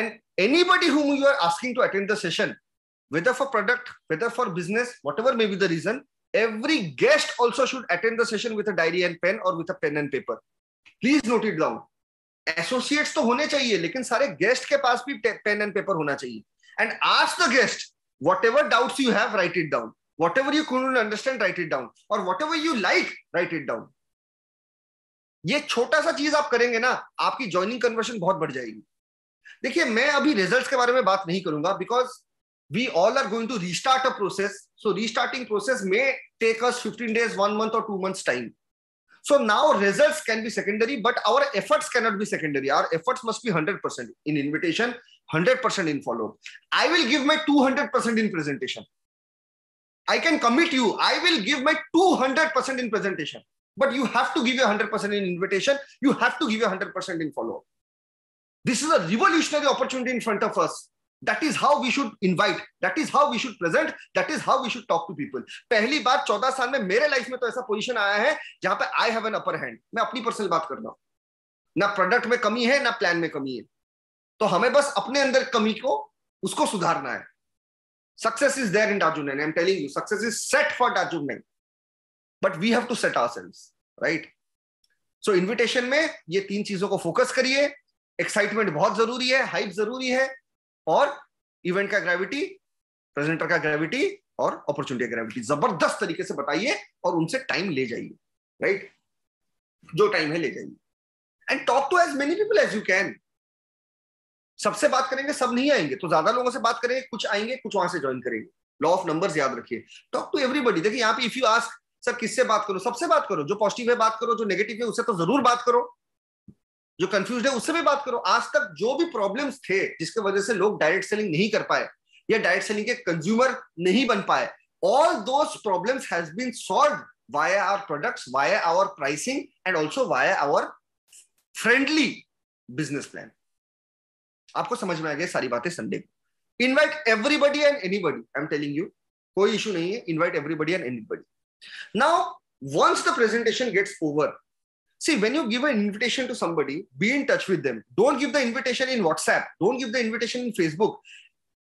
And anybody whom you are asking to attend the session, whether for product, whether for business, whatever may be the reason, every guest also should attend the session with a diary and pen or with a pen and paper. Please note it down. Associates तो होने चाहिए, लेकिन सारे guest के पास भी pen and paper होना चाहिए। And ask the guest whatever doubts you have, write it down. Whatever you couldn't understand, write it down. और whatever you like, write it down. ये छोटा सा चीज आप करेंगे ना, आपकी ज्वाइनिंग कन्वर्शन बहुत बढ़ जाएगी। देखिए, मैं अभी रिजल्ट्स के बारे में बात नहीं करूंगा because we all are going to restart a process. So restarting process में take us 15 days, 1 month or 2 months time. So now results can be secondary, but our efforts cannot be secondary. Our efforts must be 100% in invitation, 100% in follow-up. I will give my 200% in presentation. I can commit you. I will give my 200% in presentation. But you have to give your 100% in invitation. You have to give your 100% in follow-up. This is a revolutionary opportunity in front of us. That is how we should invite. That is how we should present. That is how we should talk to people. पहली बार 14 साल में मेरे life में तो ऐसा position आया है जहां पे I have an upper hand. मैं अपनी पर्सनल बात कर रहा हूं। ना प्रोडक्ट में कमी है, ना प्लान में कमी है। तो हमें बस अपने अंदर कमी को, उसको सुधारना है। Success is there in Darjeeling. I'm telling you, success is set for Darjeeling. But we have to set ourselves, right? So invitation में ये 3 चीजों को फोकस करिए। एक्साइटमेंट बहुत जरूरी है, हाइप जरूरी है, और इवेंट का ग्रेविटी, प्रेजेंटर का ग्रेविटी और अपॉर्चुनिटी का ग्रेविटी जबरदस्त तरीके से बताइए और उनसे टाइम ले जाइए, राइट। जो टाइम है ले जाइए and talk to as many people as you can. सबसे बात करेंगे, सब नहीं आएंगे, तो ज्यादा लोगों से बात करेंगे, कुछ आएंगे, कुछ वहां से ज्वाइन करेंगे। लॉ ऑफ नंबर्स याद रखिए। Talk to everybody. देखिए यहाँ पे इफ यू आस्क सर किससे बात करो, सबसे बात करो। जो पॉजिटिव है बात करो, जो नेगेटिव है उससे तो जरूर बात करो, जो कंफ्यूज है उससे भी बात करो। आज तक जो भी प्रॉब्लम्स थे जिसके वजह से लोग डायरेक्ट सेलिंग नहीं कर पाए या डायरेक्ट सेलिंग के कंज्यूमर नहीं बन पाए, all those problems has been solved via our products, via our pricing and also via our friendly business plan. आपको समझ में आ गया सारी बातें संडे को। Invite everybody and anybody, I am telling you, कोई इशू नहीं है। Invite everybody and anybody. Now once the presentation gets over, see, when you give an invitation to somebody, be in touch with them. Don't give the invitation in WhatsApp. Don't give the invitation in Facebook.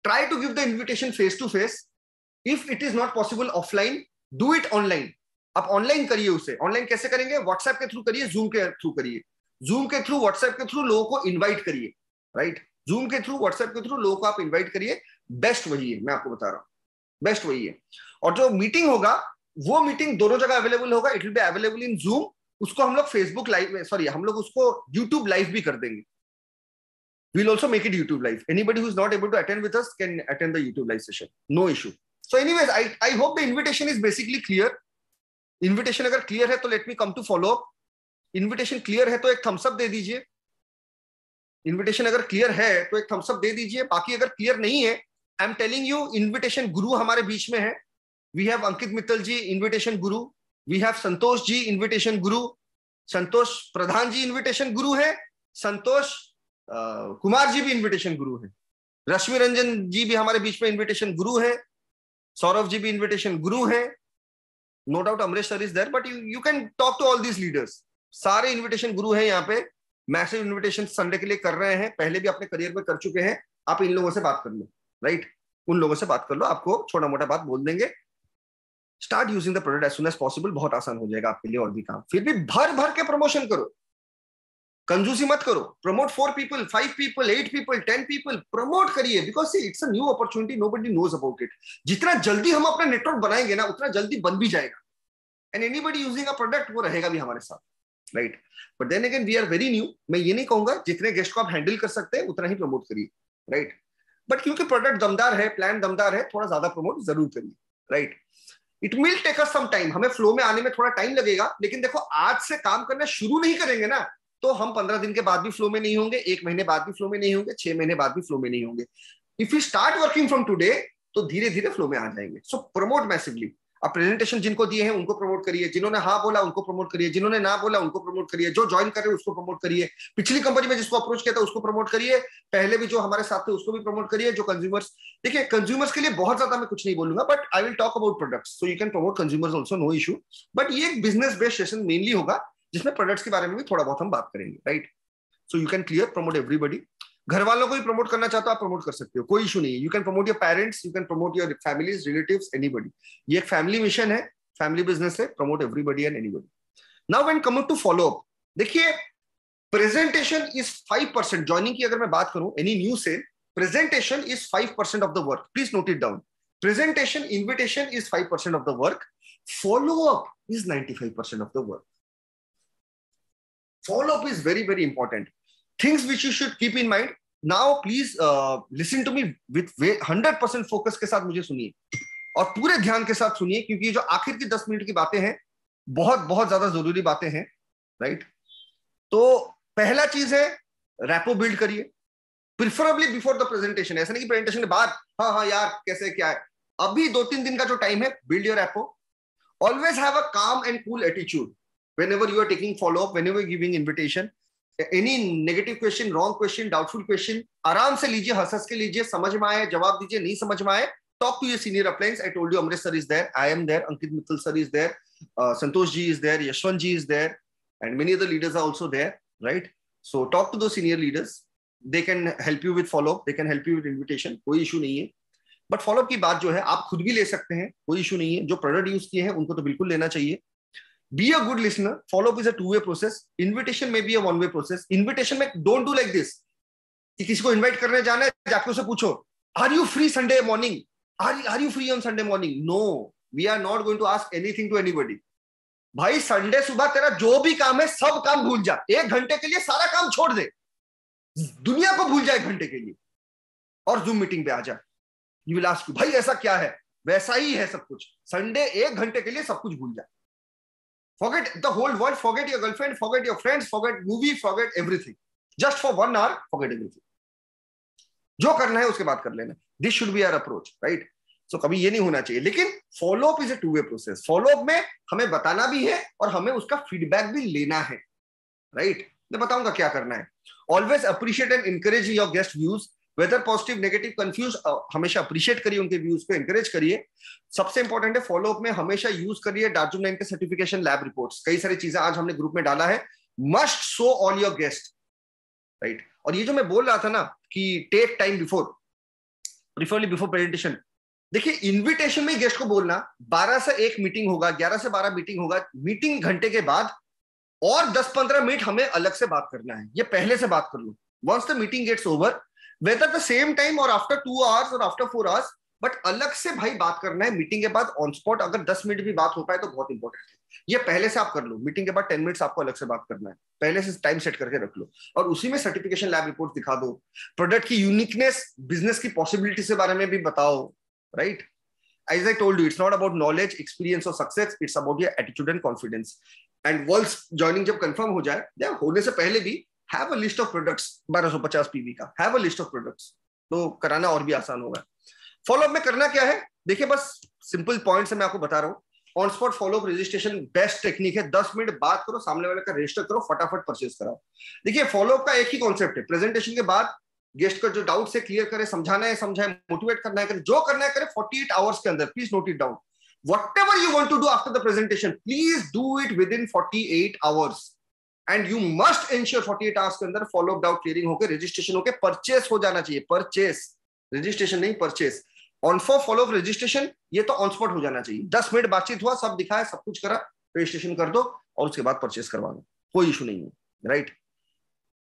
Try to give the invitation face to face. If it is not possible offline, do it online. आप online करिए उसे। Online कैसे करेंगे? WhatsApp के through करिए, zoom के through करिए। Zoom के थ्रू, व्हाट्सएप के थ्रू लोगों को इन्वाइट करिए, राइट। जूम के थ्रू, व्हाट्सएप के थ्रू लोगों को आप इन्वाइट करिए। बेस्ट वही है, मैं आपको बता रहा हूँ, बेस्ट वही है। और जो मीटिंग होगा, वो मीटिंग दोनों जगह अवेलेबल होगा। It will be available in zoom. उसको हम लोग फेसबुक लाइव में, सॉरी, हम लोग उसको यूट्यूब लाइव भी कर देंगे। We'll also make it YouTube live. Anybody who's not able to attend with us can attend the YouTube live session. No issue. So anyways, I hope the invitation is basically clear. Invitation अगर clear है तो let me come to follow up. Invitation clear है तो एक thumbs up दे दीजिए। Invitation अगर clear है तो एक thumbs up दे दीजिए। बाकी अगर clear नहीं है, I'm telling you, invitation गुरु हमारे बीच में है। We have Ankit Mittal ji, invitation Guru. We have Santosh ji, invitation Guru. Santosh Pradhan ji invitation guru है। संतोष कुमार जी भी इन्विटेशन गुरु है। रश्मि रंजन जी भी हमारे बीच में इन्विटेशन गुरु है। सौरभ जी भी इन्विटेशन गुरु है। No doubt Amrish sir is there, but you can talk to all these leaders. सारे इन्विटेशन गुरु हैं यहाँ पे, मैसिव इन्विटेशन संडे के लिए कर रहे हैं, पहले भी अपने करियर में कर चुके हैं. आप इन लोगों से बात कर लो, राइट? उन लोगों से बात कर लो, आपको छोटा मोटा बात बोल देंगे. Start using the product as soon as possible, बहुत आसान हो जाएगा आपके लिए और भी काम. फिर भी भर भर के प्रमोशन करो, कंजूसी मत करो. Promote 4 people, 5 people, 8 people, 10 people, promote करिए, because it's a new opportunity, nobody knows about it. जितना जल्दी हम अपना नेटवर्क बनाएंगे ना, उतना जल्दी बन भी जाएगा. And anybody using a product, वो रहेगा भी हमारे साथ, right? But then again we are very new. मैं ये नहीं कहूंगा जितने गेस्ट को आप हैंडल कर सकते हैं उतना ही प्रमोट करिए, राइट? बट क्योंकि प्रोडक्ट दमदार है, प्लान दमदार है, थोड़ा ज्यादा प्रमोट जरूर करिए, right? It will take us some time, हमें फ्लो में आने में थोड़ा टाइम लगेगा. लेकिन देखो, आज से काम करना शुरू नहीं करेंगे ना, तो हम 15 दिन के बाद भी फ्लो में नहीं होंगे, 1 महीने बाद भी फ्लो में नहीं होंगे, 6 महीने बाद भी फ्लो में नहीं होंगे. If you start working from today, तो धीरे धीरे फ्लो में आ जाएंगे. सो प्रमोट मैसिवली. अब प्रेजेंटेशन जिनको दिए हैं उनको प्रमोट करिए, जिन्होंने हाँ बोला उनको प्रमोट करिए, जिन्होंने ना बोला उनको प्रमोट करिए, जो ज्वाइन कर रहे हैं उसको प्रमोट करिए, पिछली कंपनी में जिसको अप्रोच किया था उसको प्रमोट करिए, पहले भी जो हमारे साथ थे उसको भी प्रमोट करिए. जो कंज्यूमर्स, देखिए कंज्यूमर्स के लिए बहुत ज्यादा मैं कुछ नहीं बोलूंगा, but I will talk about products, so you can promote consumers also, no issue. बट ये एक बिजनेस बेस्ड सेशन मेनली होगा, जिसमें प्रोडक्ट्स के बारे में भी थोड़ा बहुत हम बात करेंगे, right? So you can clear promote everybody. घर वालों को भी प्रमोट करना चाहते हो आप, प्रमोट कर सकते हो, कोई इशू नहीं है. You can promote your parents, you can promote your families, relatives, anybody. ये एक फैमिली मिशन है, फैमिली बिजनेस है. Promote everybody and anybody. Now when coming to follow up, देखिए प्रेजेंटेशन इज 5%. ज्वाइनिंग की अगर मैं बात करूं, any new sale, presentation is 5% of the work. Please note it down. Presentation, invitation is 5% of the work. Follow up is 95% of the work. Follow up is very, very important. Things which you should keep in mind. Now, please listen to me with 100% focus के साथ मुझे सुनिए और पूरे ध्यान के साथ सुनिए, क्योंकि जो आखिर की 10 मिनट की बातें हैं, बहुत बहुत ज्यादा जरूरी बातें हैं, राइट? तो पहला चीज है, रैपो बिल्ड करिए, प्रिफरेबली बिफोर द प्रेजेंटेशन. ऐसा नहीं कि प्रेजेंटेशन के बाद हाँ हाँ यार कैसे क्या है. अभी 2-3 दिन का जो टाइम है, build your rapport. Always have a calm and cool attitude whenever you are taking follow up, whenever you are giving invitation. Any negative question, wrong question, doubtful question, आराम से लीजिए, हंस हंस के लीजिए, समझ में आए जवाब दीजिए, नहीं समझ में आए talk to your senior upliners. I told you Amrish sir is there, I am there, Ankit Mittal sir is there, Santosh ji is there, Yashwant ji is there, and many other leaders are also there, right? So talk to those senior leaders, they can help you with follow up, they can help you with invitation, कोई issue नहीं है. But follow up की बात जो है आप खुद भी ले सकते हैं, कोई इशू नहीं है. जो प्रोडक्ट यूज किए हैं उनको तो बिल्कुल लेना चाहिए. Be a good listener. Follow up is a 2-way process. Invitation may be a 1-way process. Invitation में don't do like this कि किसी को इनवाइट करने जाना है, जाके उसे पूछो Are you free Sunday morning? Are you free on Sunday morning? No, we are not going to ask anything to anybody. भाई संडे सुबह तेरा जो भी काम है सब काम भूल जा, 1 घंटे के लिए सारा काम छोड़ दे, दुनिया को भूल जा 1 घंटे के लिए, और जूम मीटिंग पे आ जा. You will ask भाई ऐसा क्या है? वैसा ही है सब कुछ. संडे 1 घंटे के लिए सब कुछ भूल जा. Forget the whole world, forget your girlfriend, forget your friends, forget movie, forget everything. Just for 1 hour, forget everything. जो करना है उसके बाद कर लेना. This should be our approach, right? So कभी ये नहीं होना चाहिए. लेकिन follow up is a 2-way process. Follow up में हमें बताना भी है और हमें उसका feedback भी लेना है, right? मैं बताऊंगा क्या करना है. Always appreciate and encourage your guest views. Whether positive negative confuse, हमेशा अप्रिशिएट करिए उनके व्यूज को, एनकरेज करिए. सबसे इंपॉर्टेंट है फॉलो अप में हमेशा यूज करिए डार्जुम 9 के सर्टिफिकेशन लैब रिपोर्ट्स. कई सारी चीजें आज हमने ग्रुप में डाला है, must show all your guest, right? और ये जो मैं बोल रहा था ना कि take time before, preferably before presentation. देखिए इन्विटेशन में गेस्ट को बोलना 12 से 1 मीटिंग होगा, 11 से 12 मीटिंग होगा. मीटिंग घंटे के बाद और 10-15 मिनट हमें अलग से बात करना है, ये पहले से बात कर लो. Once the meeting gets over, whether the same time or after 2 hours or after 4 hours, but अलग से भाई बात करना है मीटिंग के बाद ऑन स्पॉट. अगर 10 मिनट भी बात हो पाए तो बहुत इंपॉर्टेंट है. ये पहले से आप कर लो. मीटिंग के बाद 10 मिनट्स आपको अलग से बात करना है, पहले से टाइम सेट करके रख लो, और उसी में सर्टिफिकेशन लैब रिपोर्ट दिखा दो, प्रोडक्ट की यूनिकनेस, बिजनेस की पॉसिबिलिटी से बारे में भी बताओ, right? As I told you, it's not about knowledge, experience or success, it's about your attitude and confidence. And once joining जब कंफर्म हो जाए, या होने से पहले भी have a list of products, 1250 PV का have a list of products, तो कराना और भी आसान होगा. फॉलोअप में करना क्या है, देखिए बस सिंपल पॉइंट्स मैं आपको बता रहा हूँ. On spot follow up registration best technique है. 10 मिनट बात करो, सामने वाले का रजिस्टर करो, फटाफट परचेज कराओ. देखिए फॉलोअप का एक ही कॉन्सेप्ट है, प्रेजेंटेशन के बाद गेस्ट का जो डाउट से क्लियर करे, समझाना है समझाए, मोटिवेट करना है करे, जो करना है करे 48 आवर्स के अंदर. Please note it down. whatever you want to do after the presentation, please do it within 48 hours. And you must ensure 48 hours के अंदर फॉलो अप डाउट क्लियरिंग होकर रजिस्ट्रेशन होकर परचेस हो जाना चाहिए. परचेस, रजिस्ट्रेशन नहीं, purchase. On for follow up registration ये तो ऑन स्पॉट हो जाना चाहिए. 10 मिनट बातचीत हुआ, सब दिखाया, सब कुछ करा, रजिस्ट्रेशन कर दो और उसके बाद परचेस करवा लो, कोई इशू नहीं है. राइट.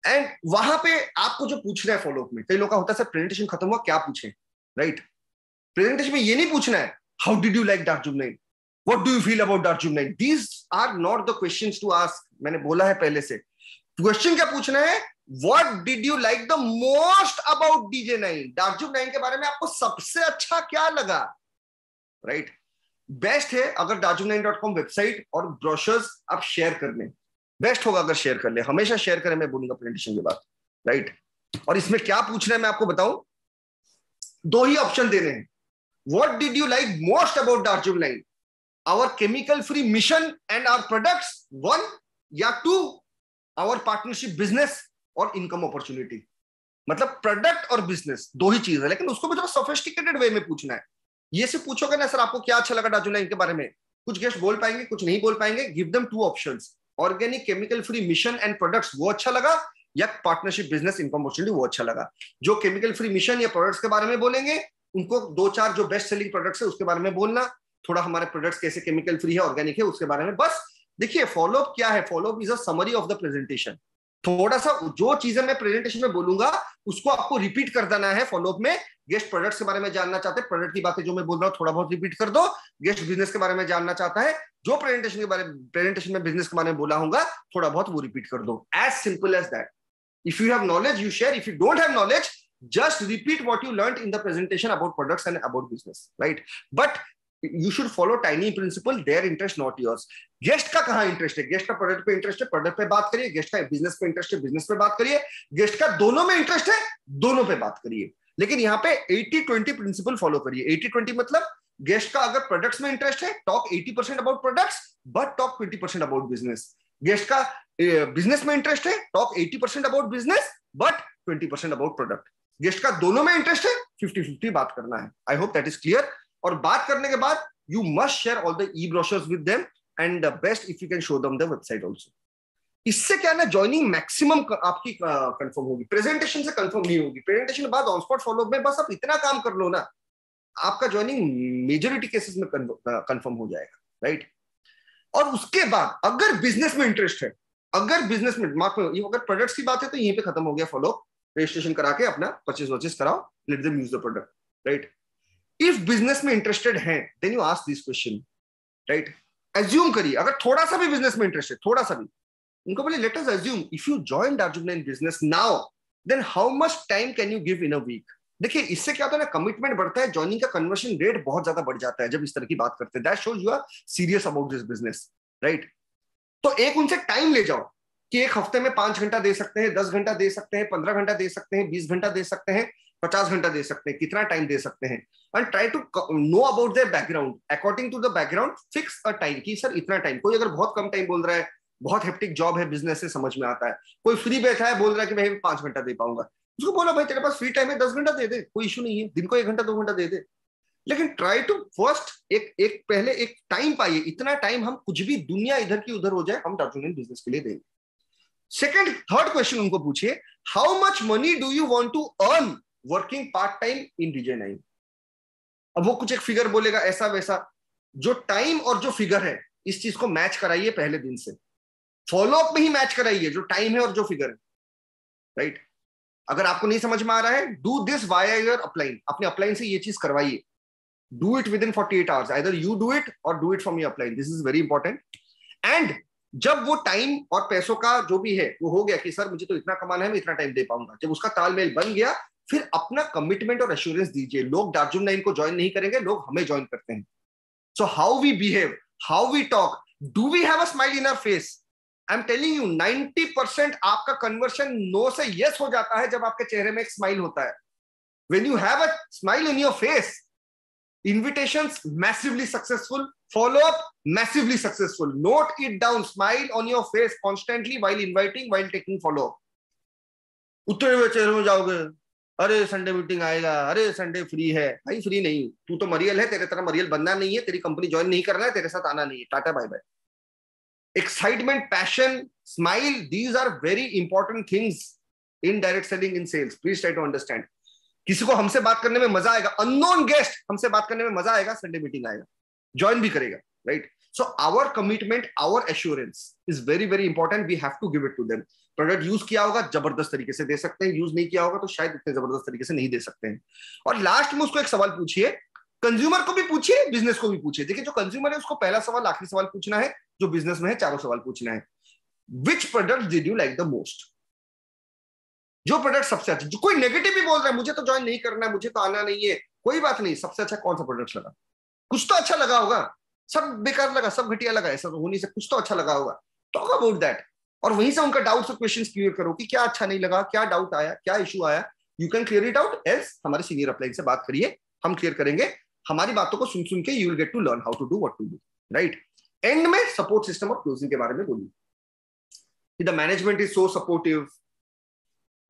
एंड वहां पे आपको जो पूछना है फॉलो अप में, कई लोग का होता है सर प्रेजेंटेशन खत्म हुआ क्या पूछें. राइट. प्रेजेंटेशन में ये नहीं पूछना है how did you like Darjeeling, what do you feel about Darjeeling. These are not the questions to ask. मैंने बोला है पहले से, क्वेश्चन क्या पूछना है, what did you like the most about DJ9, Darjeeling के बारे में आपको सबसे अच्छा क्या लगा. राइट. बेस्ट है अगर darjeeling9.com वेबसाइट और ब्रोशर्स आप शेयर कर लें, बेस्ट होगा अगर शेयर कर ले. हमेशा शेयर करें, मैं बोलूंगा प्रेजेंटेशन के बाद. राइट. और इसमें क्या पूछना है मैं आपको बताऊं, 2 ही ऑप्शन देने हैं. What did you like most about Darjeeling, our chemical free mission and our products 1, या 2 आवर पार्टनरशिप बिजनेस और इनकम अपॉर्चुनिटी. मतलब प्रोडक्ट और बिजनेस 2 ही चीज है, लेकिन उसको भी थोड़ा सोफिस्टिकेटेड वे में पूछना है. ये से पूछोगे ना सर आपको क्या अच्छा लगा दार्जिलिंग के बारे में, कुछ गेस्ट बोल पाएंगे, कुछ नहीं बोल पाएंगे. Give them 2 options, organic chemical free mission and products वो अच्छा लगा, या पार्टनरशिप बिजनेस इनकम अपॉर्चुनिटी वो अच्छा लगा. जो केमिकल फ्री मिशन या प्रोडक्ट्स के बारे में बोलेंगे उनको 2-4 जो बेस्ट सेलिंग प्रोडक्ट्स है उसके बारे में बोलना, थोड़ा हमारे प्रोडक्ट्स कैसे केमिकल फ्री है, ऑर्गेनिक है, उसके बारे में. बस देखिए फॉलोअप क्या है, follow up is a summary of the presentation. थोड़ा सा जो चीजें मैं प्रेजेंटेशन में बोलूंगा उसको आपको रिपीट कर देना है फॉलोअप में. गेस्ट प्रोडक्ट्स के बारे में जानना चाहते हैं, प्रोडक्ट की बातें जो मैं बोल रहा हूं थोड़ा बहुत रिपीट कर दो. गेस्ट बिजनेस के बारे में जानना चाहता है, जो प्रेजेंटेशन में बिजनेस के बारे में बोला होगा थोड़ा बहुत वो रिपीट कर दो. As simple as that. If you have knowledge you share, if you don't have knowledge just repeat what you learned in the presentation about products and about business. Right. But you should follow tiny principle, their interest not yours. Guest का कहां interest है, guest का product पे interest है, product पे बात करिए. Guest का बिजनेस पे इंटरेस्ट है, बिजनेस पे बात करिए. गेस्ट का दोनों में इंटरेस्ट है, दोनों पे बात करिए. लेकिन यहाँ पे 80-20 प्रिंसिपल फॉलो करिए. 80-20 मतलब गेस्ट का अगर प्रोडक्ट्स में इंटरेस्ट है talk 80% about products but talk 20% about business. Guest का बिजनेस में इंटरेस्ट है talk 80% about business but 20% about product. Guest का दोनों में इंटरेस्ट है, 50-50 बात करना है. I hope that is clear. और बात करने के बाद you must share all the E brochures with them and best if you can show them the website also. इससे क्या ना ज्वाइनिंग मैक्सिमम आपकी कंफर्म होगी, प्रेजेंटेशन से कंफर्म नहीं होगी. प्रेजेंटेशन के बाद ऑन स्पॉट फॉलोअप में बस आप इतना काम कर लो ना, आपका ज्वाइनिंग मेजॉरिटी केसेस में कंफर्म हो जाएगा. राइट. और उसके बाद अगर बिजनेस में इंटरेस्ट है, अगर बिजनेस में अगर प्रोडक्ट्स की बात है तो यहीं पे खत्म हो गया फॉलोअप. रजिस्ट्रेशन करा के अपना परचेज कराओ, let them use the product. Right. If business में इंटरेस्टेड है then you ask this question. Right. Assume करिए अगर थोड़ा सा भी बिजनेस में इंटरेस्ट है, थोड़ा सा भी, उनको बोले let us assume if you join Darjeeling business now then how much time can you give in a week. देखिए इससे क्या होता है ना, कमिटमेंट बढ़ता है, ज्वाइनिंग का कन्वर्शन रेट बहुत ज्यादा बढ़ जाता है जब इस तरह की बात करते हैं. That shows you are serious about this business. Right. तो एक उनसे टाइम ले जाओ कि एक हफ्ते में 5 घंटा दे सकते हैं, 10 घंटा दे सकते हैं, 15 घंटा दे सकते हैं, 20 घंटा दे सकते हैं, 50 घंटा दे सकते हैं, कितना टाइम दे सकते हैं. And try to know about their background. According to the background fix a time कि सर इतना टाइम. कोई अगर बहुत कम टाइम बोल रहा है, बहुत हेक्टिक जॉब है, बिजनेस से समझ में आता है. कोई फ्री बैठा है बोल रहा है कि मैं 5 घंटा दे पाऊंगा, उसको बोला भाई तेरे पास फ्री टाइम है 10 घंटा दे दे, कोई इशू नहीं है, दिन को 1 घंटा 2 घंटा दे दे. लेकिन ट्राई टू फर्स्ट एक पहले एक टाइम पाइए, इतना टाइम हम कुछ भी दुनिया इधर की उधर हो जाए हम दार्जिलिंग बिजनेस के लिए देंगे. सेकंड थर्ड क्वेश्चन उनको पूछिए, how much money do you want to earn working part time in DJ9. अब वो कुछ एक फिगर बोलेगा ऐसा वैसा, जो टाइम और जो फिगर है इस चीज को मैच कराइए पहले दिन से. फॉलोअप में ही मैच कराइए जो टाइम है और जो फिगर है. राइट. अगर आपको नहीं समझ में आ रहा है, do this via your upline. अपने अपलाइन से ये चीज करवाइए. Do it within 48 hours. Either you do it or do it from your upline. This is very important. And जब वो टाइम और पैसों का जो भी है वो हो गया कि सर मुझे तो इतना कमाना है, मैं इतना टाइम दे पाऊंगा, जब उसका तालमेल बन गया फिर अपना कमिटमेंट और एश्योरेंस दीजिए. लोग दार्जिलिंग को ज्वाइन नहीं करेंगे, लोग हमें ज्वाइन करते हैं. So how we behave, how we talk, do we have a smile in our face. I am telling you 90% आपका कन्वर्शन नो से यस हो जाता है जब आपके चेहरे में एक स्माइल होता है. When you have a smile in your face, invitations massively successful, follow up massively successful. Note it down, smile on your face constantly while inviting, while taking follow up. उतरे हुए चेहरे में जाओगे अरे संडे मीटिंग आएगा, अरे Sunday free है। भाई फ्री नहीं, तू तो मरियल है, तेरे तरह मरियल बनना नहीं है, तेरी कंपनी ज्वाइन नहीं करना है, तेरे साथ आना नहीं है, tata bye bye. Excitement, passion, smile, these are very important things in direct selling, in sales. Please try to understand. किसी को हमसे बात करने में मजा आएगा, अननोन गेस्ट हमसे बात करने में मजा आएगा, संडे मीटिंग आएगा, ज्वाइन भी करेगा, right? So our commitment, our assurance is very very important, we have to give it to them. Product use किया होगा जबरदस्त तरीके से दे सकते हैं, यूज नहीं किया होगा तो शायद इतने जबरदस्त तरीके से नहीं दे सकते हैं। और लास्ट में उसको एक सवाल पूछिए, कंज्यूमर को भी पूछिए, बिजनेस को भी पूछिए। देखिए जो कंज्यूमर है उसको पहला सवाल आखिरी सवाल पूछना है, जो बिजनेस में है चारों सवाल पूछना है। Which product did you like the most? जो प्रोडक्ट सबसे अच्छा, जो कोई नेगेटिव भी बोल रहा है, मुझे तो ज्वाइन नहीं करना है, मुझे तो आना नहीं है, कोई बात नहीं, सबसे अच्छा कौन सा प्रोडक्ट लगा? कुछ तो अच्छा लगा होगा, सब बेकार लगा, सब घटिया लगा, ऐसा तो होने से कुछ तो अच्छा लगा होगा। टॉक अबाउट दैट, और वहीं से उनका डाउट्स और क्वेश्चंस क्लियर करो कि क्या अच्छा नहीं लगा, क्या डाउट आया, क्या इशू आया। You can clear it out as हमारे सीनियर अपलाइन से बात करिए, हम क्लियर करेंगे। हमारी बातों को सुन सुन के you will get to learn how to do what to do, right? End में सपोर्ट सिस्टम और क्लोजिंग के बारे में बोलिए। The management is so supportive,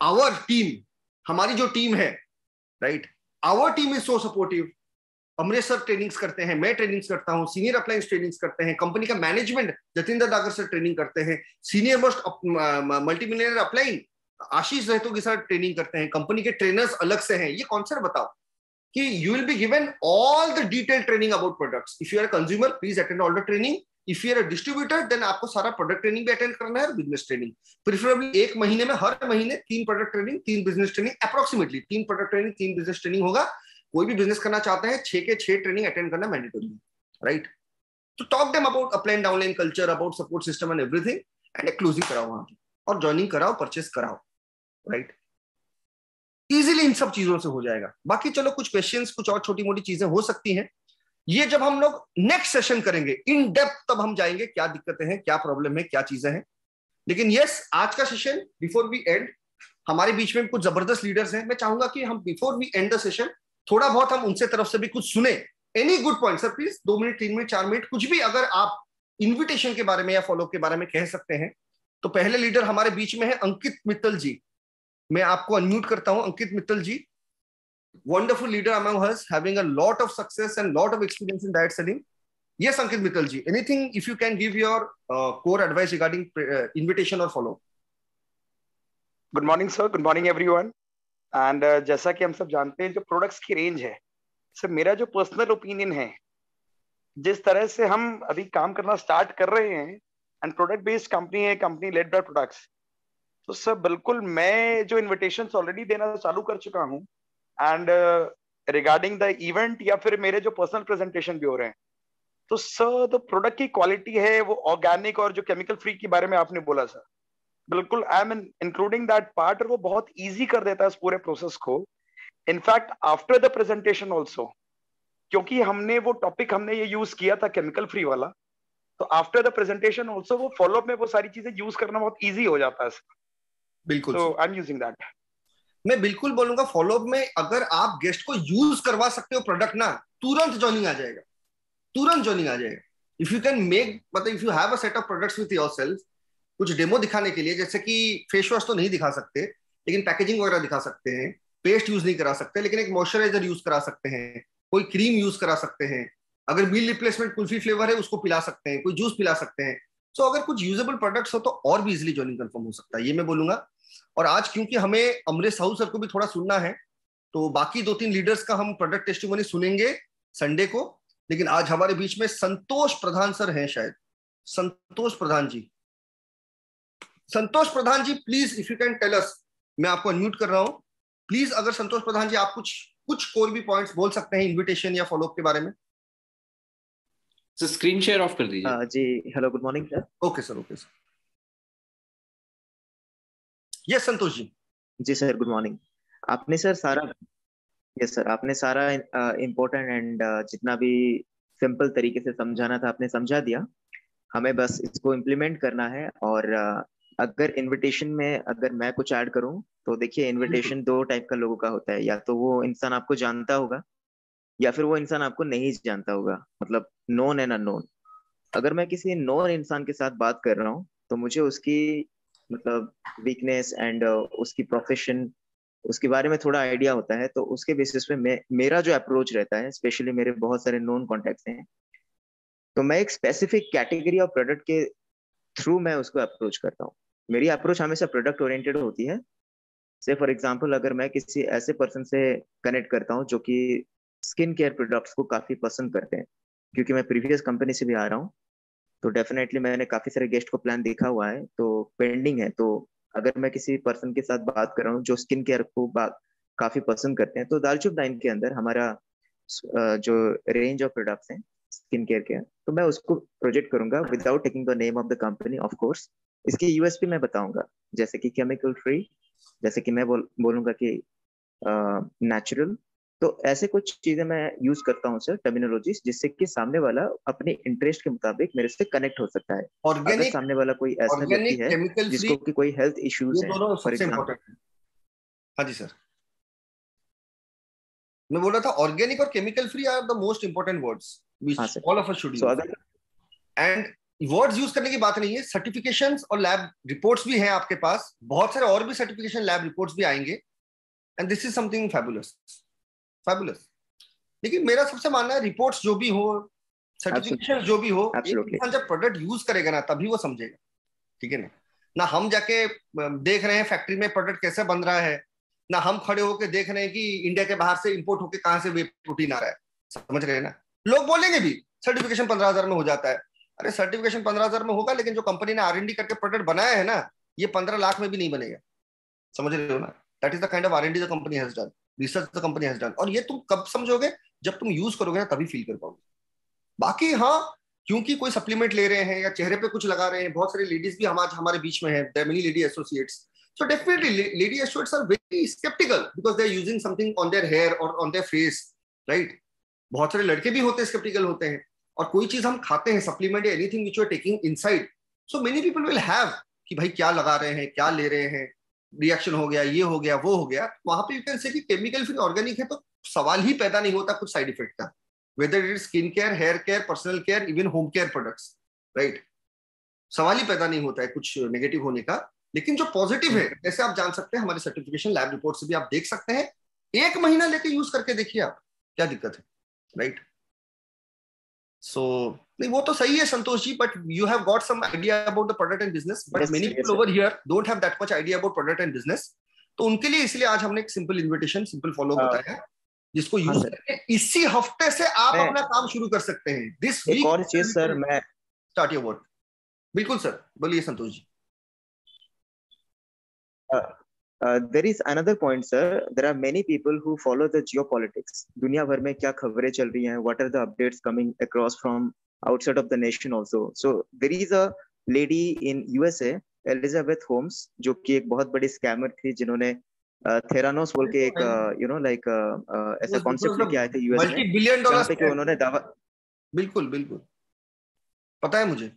our team, हमारी जो टीम है, right, our team is so supportive. Amrish sir trainings करते हैं, मैं ट्रेनिंग्स करता हूं, सीनियर अप्लायंस ट्रेनिंग्स करते हैं, कंपनी का मैनेजमेंट जतिंदर दागर सर ट्रेनिंग करते हैं, सीनियर मोस्ट मल्टीमिलियनर अपलाइन आशीष रहतोगी सर ट्रेनिंग करते हैं, कंपनी के ट्रेनर्स अलग से हैं। ये कॉन्सेप्ट बताओ कि you will be given all the detail training about products. If you are consumer please attend all the training, if you are a distributor then आपको सारा प्रोडक्ट ट्रेनिंग भी अटेंड करना है और बिजनेस ट्रेनिंग। प्रिफरेबली एक महीने में, हर महीने 3 product training, 3 business training, approximately 3 product training, 3 business training होगा। कोई भी बिजनेस करना चाहते हैं 6 के 6 ट्रेनिंग अटेंड करना मैंडेटरी, राइट? तो talk them about upline downline culture, about support system and everything, and एक क्लोजिंग कराओ वहां की, और ज्वाइनिंग कराओ, परचेस कराओ, राइट? इजीली इन सब चीजों से हो जाएगा। बाकी चलो कुछ क्वेश्चंस, कुछ और छोटी मोटी चीजें हो सकती हैं, ये जब हम लोग नेक्स्ट सेशन करेंगे इन डेप्थ तब हम जाएंगे क्या दिक्कतें हैं, क्या प्रॉब्लम है, क्या चीजें हैं। लेकिन यस, आज का सेशन बिफोर वी एंड, हमारे बीच में कुछ जबरदस्त लीडर्स हैं, मैं चाहूंगा कि हम before we end the session थोड़ा बहुत हम उनसे तरफ से भी कुछ सुने। Any good point sir, please 2 minute, 3 minute, 4 minute, कुछ भी अगर आप इन्विटेशन के बारे में या फॉलोअप के बारे में कह सकते हैं तो। पहले लीडर हमारे बीच में है अंकित मित्तल जी, मैं आपको अनम्यूट करता हूं। अंकित मित्तल जी, wonderful leader among us, having a lot of success and lot of experience in direct selling. Yes, Ankit Mittal ji, anything if you can give your core advice regarding invitation or follow.
Good morning sir, good morning everyone. And जैसा कि हम सब जानते हैं जो products की range है, sir मेरा जो पर्सनल ओपिनियन है, जिस तरह से हम अभी काम करना स्टार्ट कर रहे हैं एंड प्रोडक्ट बेस्ड कंपनी है, कंपनी लेड बाय प्रोडक्ट्स, तो सर बिल्कुल मैं जो इन्विटेशंस ऑलरेडी देना चालू कर चुका हूं एंड रिगार्डिंग द इवेंट या फिर मेरे जो पर्सनल प्रेजेंटेशन भी हो रहे हैं, तो सर जो प्रोडक्ट की क्वालिटी है वो ऑर्गेनिक और जो केमिकल फ्री के बारे में आपने बोला सर, बिल्कुल I am including that part, और वो बहुत इजी कर देता है इस पूरे प्रोसेस को। In fact after the presentation also, क्योंकि हमने वो टॉपिक हमने ये यूज किया था केमिकल फ्री वाला, तो आफ्टर द प्रेजेंटेशन ऑल्सो वो फॉलोअप में वो सारी चीजें यूज करना बहुत इजी हो जाता है।
बिल्कुल,
सो आई एम यूजिंग दैट।
मैं बिल्कुल बोलूंगा फॉलोअप में अगर आप गेस्ट को यूज करवा सकते हो प्रोडक्ट ना, तुरंत ज्वाइनिंग आ जाएगा, तुरंत ज्वाइनिंग आ जाएगा। इफ यू कैन मेक, मतलब if you have a set of products with yourself, कुछ डेमो दिखाने के लिए, जैसे कि फेस वॉश तो नहीं दिखा सकते लेकिन पैकेजिंग वगैरह दिखा सकते हैं, पेस्ट यूज नहीं करा सकते लेकिन एक मॉइस्चराइजर यूज करा सकते हैं, कोई क्रीम यूज करा सकते हैं, अगर मील रिप्लेसमेंट कुल्फी फ्लेवर है उसको पिला सकते हैं, कोई जूस पिला सकते हैं। सो अगर कुछ यूजेबल प्रोडक्ट्स हो तो और भी इजिली ज्वाइनिंग कंफर्म हो सकता है, ये मैं बोलूंगा। और आज क्योंकि हमें अमरीश साहू सर को भी थोड़ा सुनना है, तो बाकी 2-3 लीडर्स का हम प्रोडक्ट टेस्टिमोनी सुनेंगे संडे को। लेकिन आज हमारे बीच में संतोष प्रधान सर हैं, शायद Santosh Pradhan ji. Santosh Pradhan ji please if you can tell us, मैं आपको अनम्यूट कर रहा हूं प्लीज। अगर संतोष प्रधान जी आप कुछ कोर भी पॉइंट्स बोल सकते हैं इनविटेशन या फॉलोअप के बारे में।
सर स्क्रीन शेयर ऑफ कर दीजिए।
जी hello, good morning sir.
Okay sir, okay sir. Yes Santosh ji.
जी सर, गुड मॉर्निंग। आपने सर सारा, यस सर, आपने सारा इम्पोर्टेंट एंड जितना भी सिंपल तरीके से समझाना था आपने समझा दिया। हमें बस इसको इम्प्लीमेंट करना है। और अगर इनविटेशन में अगर मैं कुछ ऐड करूं तो देखिए, इनविटेशन 2 टाइप का लोगों का होता है, या तो वो इंसान आपको जानता होगा या फिर वो इंसान आपको नहीं जानता होगा, मतलब नोन एंड अननोन। अगर मैं किसी नोन इंसान के साथ बात कर रहा हूँ तो मुझे उसकी मतलब वीकनेस एंड उसकी प्रोफेशन उसके बारे में थोड़ा आइडिया होता है, तो उसके बेसिस पे मेरा जो अप्रोच रहता है, स्पेशली मेरे बहुत सारे नोन कॉन्टेक्ट्स हैं, तो मैं एक स्पेसिफिक कैटेगरी ऑफ प्रोडक्ट के थ्रू मैं उसको अप्रोच करता हूँ। मेरी अप्रोच हमेशा प्रोडक्ट ओरिएंटेड होती है। से फॉर एग्जांपल, अगर मैं किसी ऐसे पर्सन से कनेक्ट करता हूँ जो कि स्किन केयर प्रोडक्ट्स को काफी पसंद करते हैं, क्योंकि मैं प्रीवियस कंपनी से भी आ रहा हूँ, तो डेफिनेटली मैंने काफी सारे गेस्ट को प्लान देखा हुआ है, तो पेंडिंग है। तो अगर मैं किसी पर्सन के साथ बात कर रहा हूँ जो स्किन केयर को काफी पसंद करते हैं, तो दालचुप डाइन के अंदर हमारा जो रेंज ऑफ प्रोडक्ट्स हैं स्किन केयर के, तो मैं उसको प्रोजेक्ट करूंगा without taking the name of the company of course. इसके यूएसपी मैं बताऊंगा, जैसे कि केमिकल फ्री, जैसे कि मैं बोलूंगा कि नेचुरल। तो ऐसे कुछ चीजें मैं यूज करता हूँ सर, टर्मिनोलॉजीज, जिससे कि सामने वाला अपने इंटरेस्ट के मुताबिक मेरे से कनेक्ट हो सकता है। अगर सामने वाला कोई ऐसा व्यक्ति है जिसको कि कोई हेल्थ इश्यूज है, फॉर एग्जाम्पल।
हाँ जी सर, मैं बोल रहा था ऑर्गेनिक और chemical free are the most important words which all of us should use. And words use करने की बात नहीं है, सर्टिफिकेशंस और लैब रिपोर्ट्स भी हैं आपके पास, बहुत सारे और भी सर्टिफिकेशन लैब रिपोर्ट्स भी आएंगे, and this is something fabulous, fabulous. लेकिन मेरा सबसे मानना है, रिपोर्ट्स जो भी हो, सर्टिफिकेशन जो भी हो, एक इंसान जब प्रोडक्ट यूज करेगा ना, तभी वो समझेगा, ठीक है ना हम जाके देख रहे हैं फैक्ट्री में प्रोडक्ट कैसे बन रहा है, ना हम खड़े होकर देख रहे हैं कि इंडिया के बाहर से इंपोर्ट होकर कहां से वे प्रोटीन आ रहा है, समझ रहे हैं ना। लोग बोलेंगे भी सर्टिफिकेशन 15,000 में हो जाता है। अरे सर्टिफिकेशन 15,000 में होगा, लेकिन जो कंपनी ने R&D करके प्रोडक्ट बनाया है ना, ये 15 लाख में भी नहीं बनेगा, समझ रहे हो ना। That is the kind of R&D the company has done, research the company has done. और ये तुम कब समझोगे, जब तुम यूज करोगे ना, तभी फील कर पाओगे। बाकी हाँ, क्योंकि कोई सप्लीमेंट ले रहे हैं या चेहरे पे कुछ लगा रहे हैं, बहुत सारी लेडीज भी हमारे बीच में है, there many lady associates, so definitely lady associates are very skeptical because they are using something on their hair or on their face, right? बहुत सारे लड़के भी होते हैं, skeptical होते हैं। और कोई चीज हम खाते हैं, सप्लीमेंट या anything which you are taking inside, so many people will have कि भाई क्या लगा रहे हैं, क्या ले रहे हैं, रिएक्शन हो गया, ये हो गया, वो हो गया। वहां पे यू कैन से कि केमिकल फ्री ऑर्गेनिक है, तो सवाल ही पैदा नहीं होता कुछ साइड इफेक्ट का, whether it is skin care, hair care, personal care, even home care products, right. सवाल ही पैदा नहीं होता है कुछ नेगेटिव होने का। लेकिन जो पॉजिटिव है, जैसे आप जान सकते हैं हमारी सर्टिफिकेशन लैब रिपोर्ट से भी आप देख सकते हैं, 1 महीना लेके यूज करके देखिए आप, क्या दिक्कत है, राइट। सो नहीं, वो तो सही है Santosh ji, but you have got some idea about the product and business, but many people over here don't have that much idea about product and business. तो उनके लिए इसलिए आज हमने एक सिंपल इन्विटेशन, सिंपल फॉलो बताया, जिसको यूज करके इसी हफ्ते से आप अपना काम शुरू कर सकते हैं। दिस वीक
और चीज सर, मैं
स्टार्ट योर वर्क। बिल्कुल सर, बोलिए Santosh ji.
there is another point sir, there are many people who follow the geopolitics, दुनिया भर में क्या खबरें चल रही हैं, what are the updates coming across from outside of the nation also. So there is a lady in USA, Elizabeth Holmes, जो कि एक बहुत बड़ी स्कैमर थी, जिन्होंने थेरानोस बोल के एक यू नो लाइक ऐसा कॉन्सेप्ट लेके आए थे यूएस में,
$multi-billion
जहाँ पे कि उन्होंने दावा,
बिल्कुल बिल्कुल पता है मुझे।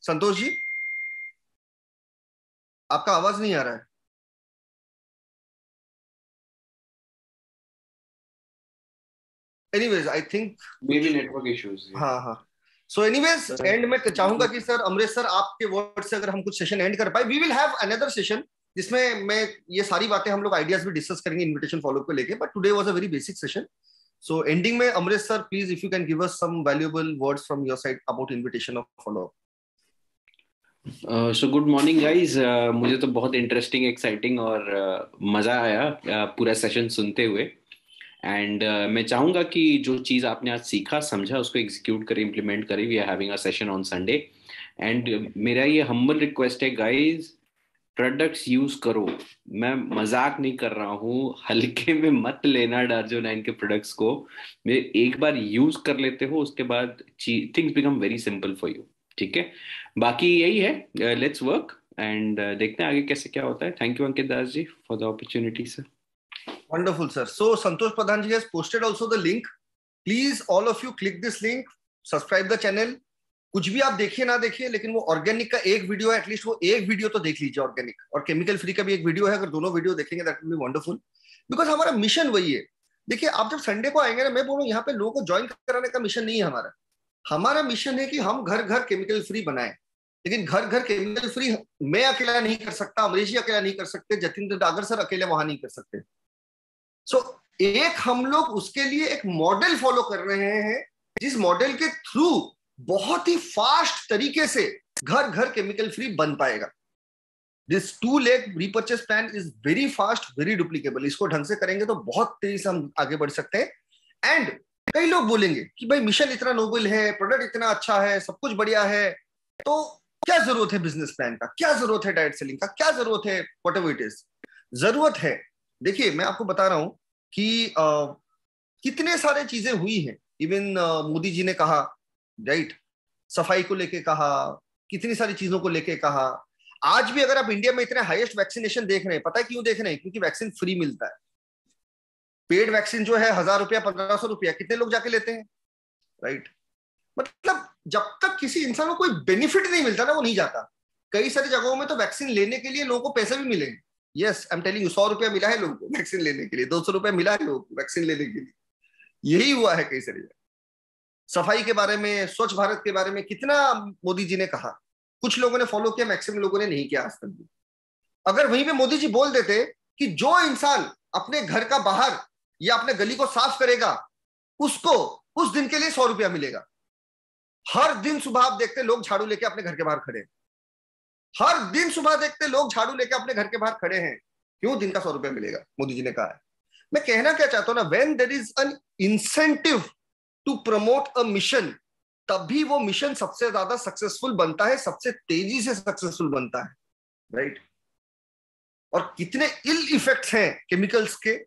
संतोष जी, आपका आवाज नहीं आ रहा है। Anyways I think
maybe network issues.
हाँ हाँ। सो एनीवेज एंड में चाहूंगा कि सर अमरेश सर, आपके वर्ड से अगर हम कुछ सेशन एंड कर पाए, we will have another session जिसमें मैं ये सारी बातें, हम लोग आइडियाज भी डिस्कस करेंगे इन्विटेशन फॉलो को लेके, but today was a very basic session. So ending में Amresh sir, please if you can give us some valuable words from your side about invitation of follow.
So good morning guys. मुझे तो बहुत interesting, exciting और मज़ा आया पूरा session सुनते हुए। एंड मैं चाहूँगा कि जो चीज़ आपने आज सीखा समझा, उसको एग्जीक्यूट करें, इम्प्लीमेंट करें। We are having a session on Sunday, and मेरा ये हम्बल रिक्वेस्ट है गाइज, प्रोडक्ट्स यूज करो। मैं मजाक नहीं कर रहा हूँ, हल्के में मत लेना डार्जो9 के प्रोडक्ट्स को। एक बार यूज कर लेते हो, उसके बाद things become very simple for you, ठीक है। बाकी यही है, लेट्स वर्क एंड देखते हैं आगे कैसे क्या होता है। Thank you Ankit Das ji for the opportunity sir.
Wonderful sir. So Santosh Pradhan ji has posted also the link. Please all of you click this link, subscribe the channel. कुछ भी आप देखिए ना देखिए, लेकिन वो ऑर्गेनिक का एक वीडियो है, एटलीस्ट वो एक वीडियो तो देख लीजिए ऑर्गेनिक, और केमिकल फ्री का भी एक वीडियो है। अगर दोनों वीडियो देखेंगे that will be wonderful, because हमारा मिशन वही है। देखिए आप जब संडे को आएंगे ना, मैं बोलूँ यहाँ पे लोगों को ज्वाइन कराने का मिशन नहीं है हमारा। हमारा मिशन है कि हम घर घर केमिकल फ्री बनाएं। लेकिन घर घर केमिकल फ्री मैं अकेला नहीं कर सकता, अमरीश जी अकेला नहीं कर सकते, जतिन डागर सर अकेले वहां नहीं कर सकते। सो एक हम लोग उसके लिए एक मॉडल फॉलो कर रहे हैं, जिस मॉडल के थ्रू बहुत ही फास्ट तरीके से घर घर केमिकल फ्री बन पाएगा। This 2 leg repurchase plan is very fast, very duplicable. इसको ढंग से करेंगे तो बहुत तेजी से हम आगे बढ़ सकते हैं। एंड कई लोग बोलेंगे कि भाई मिशन इतना नोबल है, प्रोडक्ट इतना अच्छा है, सब कुछ बढ़िया है, तो क्या जरूरत है बिजनेस प्लान का, क्या जरूरत है डायरेक्ट सेलिंग का, क्या जरूरत है, व्हाटएवर इट इज। जरूरत है। देखिए मैं आपको बता रहा हूं कि कितने सारे चीजें हुई हैं। इवन मोदी जी ने कहा, राइट, सफाई को लेके कहा, कितनी सारी चीजों को लेके कहा। आज भी अगर आप इंडिया में इतने हाईएस्ट वैक्सीनेशन देख रहे हैं, पता है क्यों देख रहे हैं? क्योंकि वैक्सीन फ्री मिलता है। पेड वैक्सीन जो है 1000 रुपया 1500 रुपया, कितने लोग जाके लेते हैं, राइट। मतलब जब तक किसी इंसान को कोई बेनिफिट नहीं मिलता ना, वो नहीं जाता। कई सारी जगहों में तो वैक्सीन लेने के लिए लोगों को पैसे भी मिलेंगे। Yes, I am telling you, 100 रुपया मिला है लोगों को वैक्सीन लेने के लिए, 200 रुपया मिला है लोगों को वैक्सीन लेने के लिए। यही हुआ है कई सारी जगह। सफाई के बारे में, स्वच्छ भारत के बारे में कितना मोदी जी ने कहा, कुछ लोगों ने फॉलो किया, मैक्सिमम लोगों ने नहीं किया आज तक भी। अगर वहीं पे मोदी जी बोल देते कि जो इंसान अपने घर का बाहर या अपने गली को साफ करेगा, उसको उस दिन के लिए 100 रुपया मिलेगा। हर दिन सुबह आप देखते लोग झाड़ू लेके अपने घर के बाहर खड़े हैं। हर दिन सुबह देखते लोग झाड़ू लेके अपने घर के बाहर खड़े हैं। क्यों? दिन का 100 रुपया मिलेगा, मोदी जी ने कहा है। मैं कहना क्या चाहता हूं ना, when there is an incentive to promote a mission, तभी वो मिशन सबसे ज्यादा सक्सेसफुल बनता है, सबसे तेजी से सक्सेसफुल बनता है, राइट। और कितने इल इफेक्ट्स हैं केमिकल्स के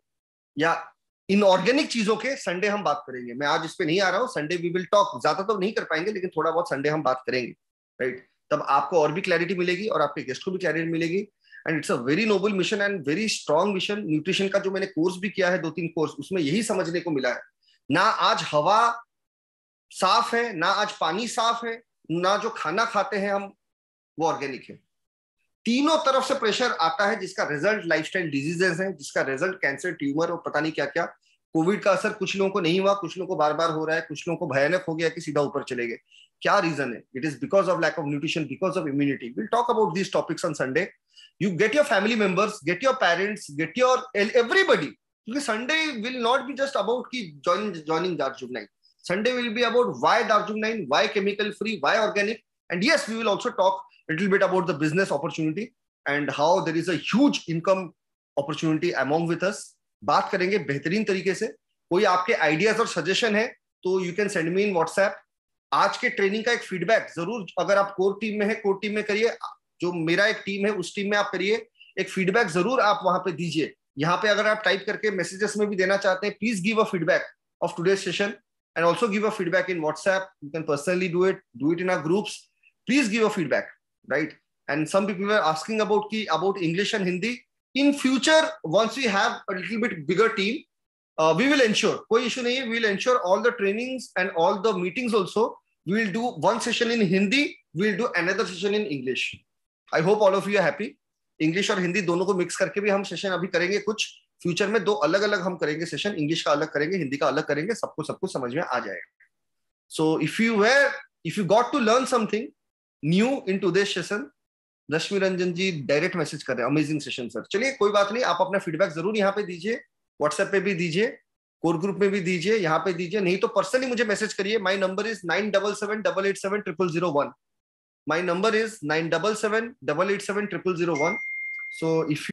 या इनऑर्गेनिक चीजों के, संडे हम बात करेंगे। मैं आज इस पे नहीं आ रहा हूं, संडे वी विल टॉक। ज्यादा तो नहीं कर पाएंगे, लेकिन थोड़ा बहुत संडे हम बात करेंगे, राइट। तब आपको और भी क्लैरिटी मिलेगी और आपके गेस्ट को भी क्लैरिटी मिलेगी। And it's a very noble mission and very strong mission. Nutrition का जो मैंने कोर्स भी किया है, 2-3 कोर्स, उसमें यही समझने को मिला है। ना आज हवा साफ है, ना आज पानी साफ है, ना जो खाना खाते हैं हम वो ऑर्गेनिक है। तीनों तरफ से प्रेशर आता है, जिसका रिजल्ट लाइफस्टाइल डिजीजेस है, जिसका रिजल्ट कैंसर, ट्यूमर और पता नहीं क्या क्या। कोविड का असर कुछ लोगों को नहीं हुआ, कुछ लोगों को बार बार हो रहा है, कुछ लोगों को भयानक हो गया कि सीधा ऊपर चले गए। क्या रीजन है? It is because of lack of nutrition, because of immunity. Will talk about these topics on Sunday. You get your family members, get your parents, get your everybody, क्योंकि Sunday will not be just about की joining दार्जुमनाइन। Sunday will be about why Darjeeling, why chemical free, why organic, and yes, we will also talk a little bit about the business opportunity and how there is a huge income opportunity among with us. बात करेंगे बेहतरीन तरीके से। कोई आपके ideas और suggestion है तो you can send me in WhatsApp. आज के ट्रेनिंग का एक फीडबैक जरूर, अगर आप कोर टीम में है, कोर टीम में करिए। जो मेरा एक टीम है उस टीम में आप करिए। एक फीडबैक जरूर आप वहां पे दीजिए। यहाँ पे अगर आप टाइप करके मैसेजेस में भी देना चाहते हैं, please give a feedback of today's session and also give a feedback in WhatsApp. You can personally do it in our groups. Please give a feedback, right? And some people were asking about English and Hindi. In future, once we have a little bit bigger team, we will ensure, कोई issue नहीं है, we will ensure all the trainings and all the meetings also, we will do one session in Hindi, we will do another session in English. I hope all of you are happy. English और हिंदी दोनों को mix करके भी हम session अभी करेंगे कुछ। Future में 2 अलग अलग हम करेंगे सेशन, इंग्लिश का अलग करेंगे, हिंदी का अलग करेंगे, सबको समझ में आ जाएगा। So if you got to learn something new in today's session, Rashmi Ranjan ji direct message कर रहे हैं, अमेजिंग सेशन सर। चलिए कोई बात नहीं, आप अपना फीडबैक जरूर यहाँ पे दीजिए, व्हाट्सएप पे भी दीजिए, कोर ग्रुप में भी दीजिए, यहाँ पे दीजिए, नहीं तो पर्सनली मुझे मैसेज करिए। My number is 9778870001। My number is 9778870001। So if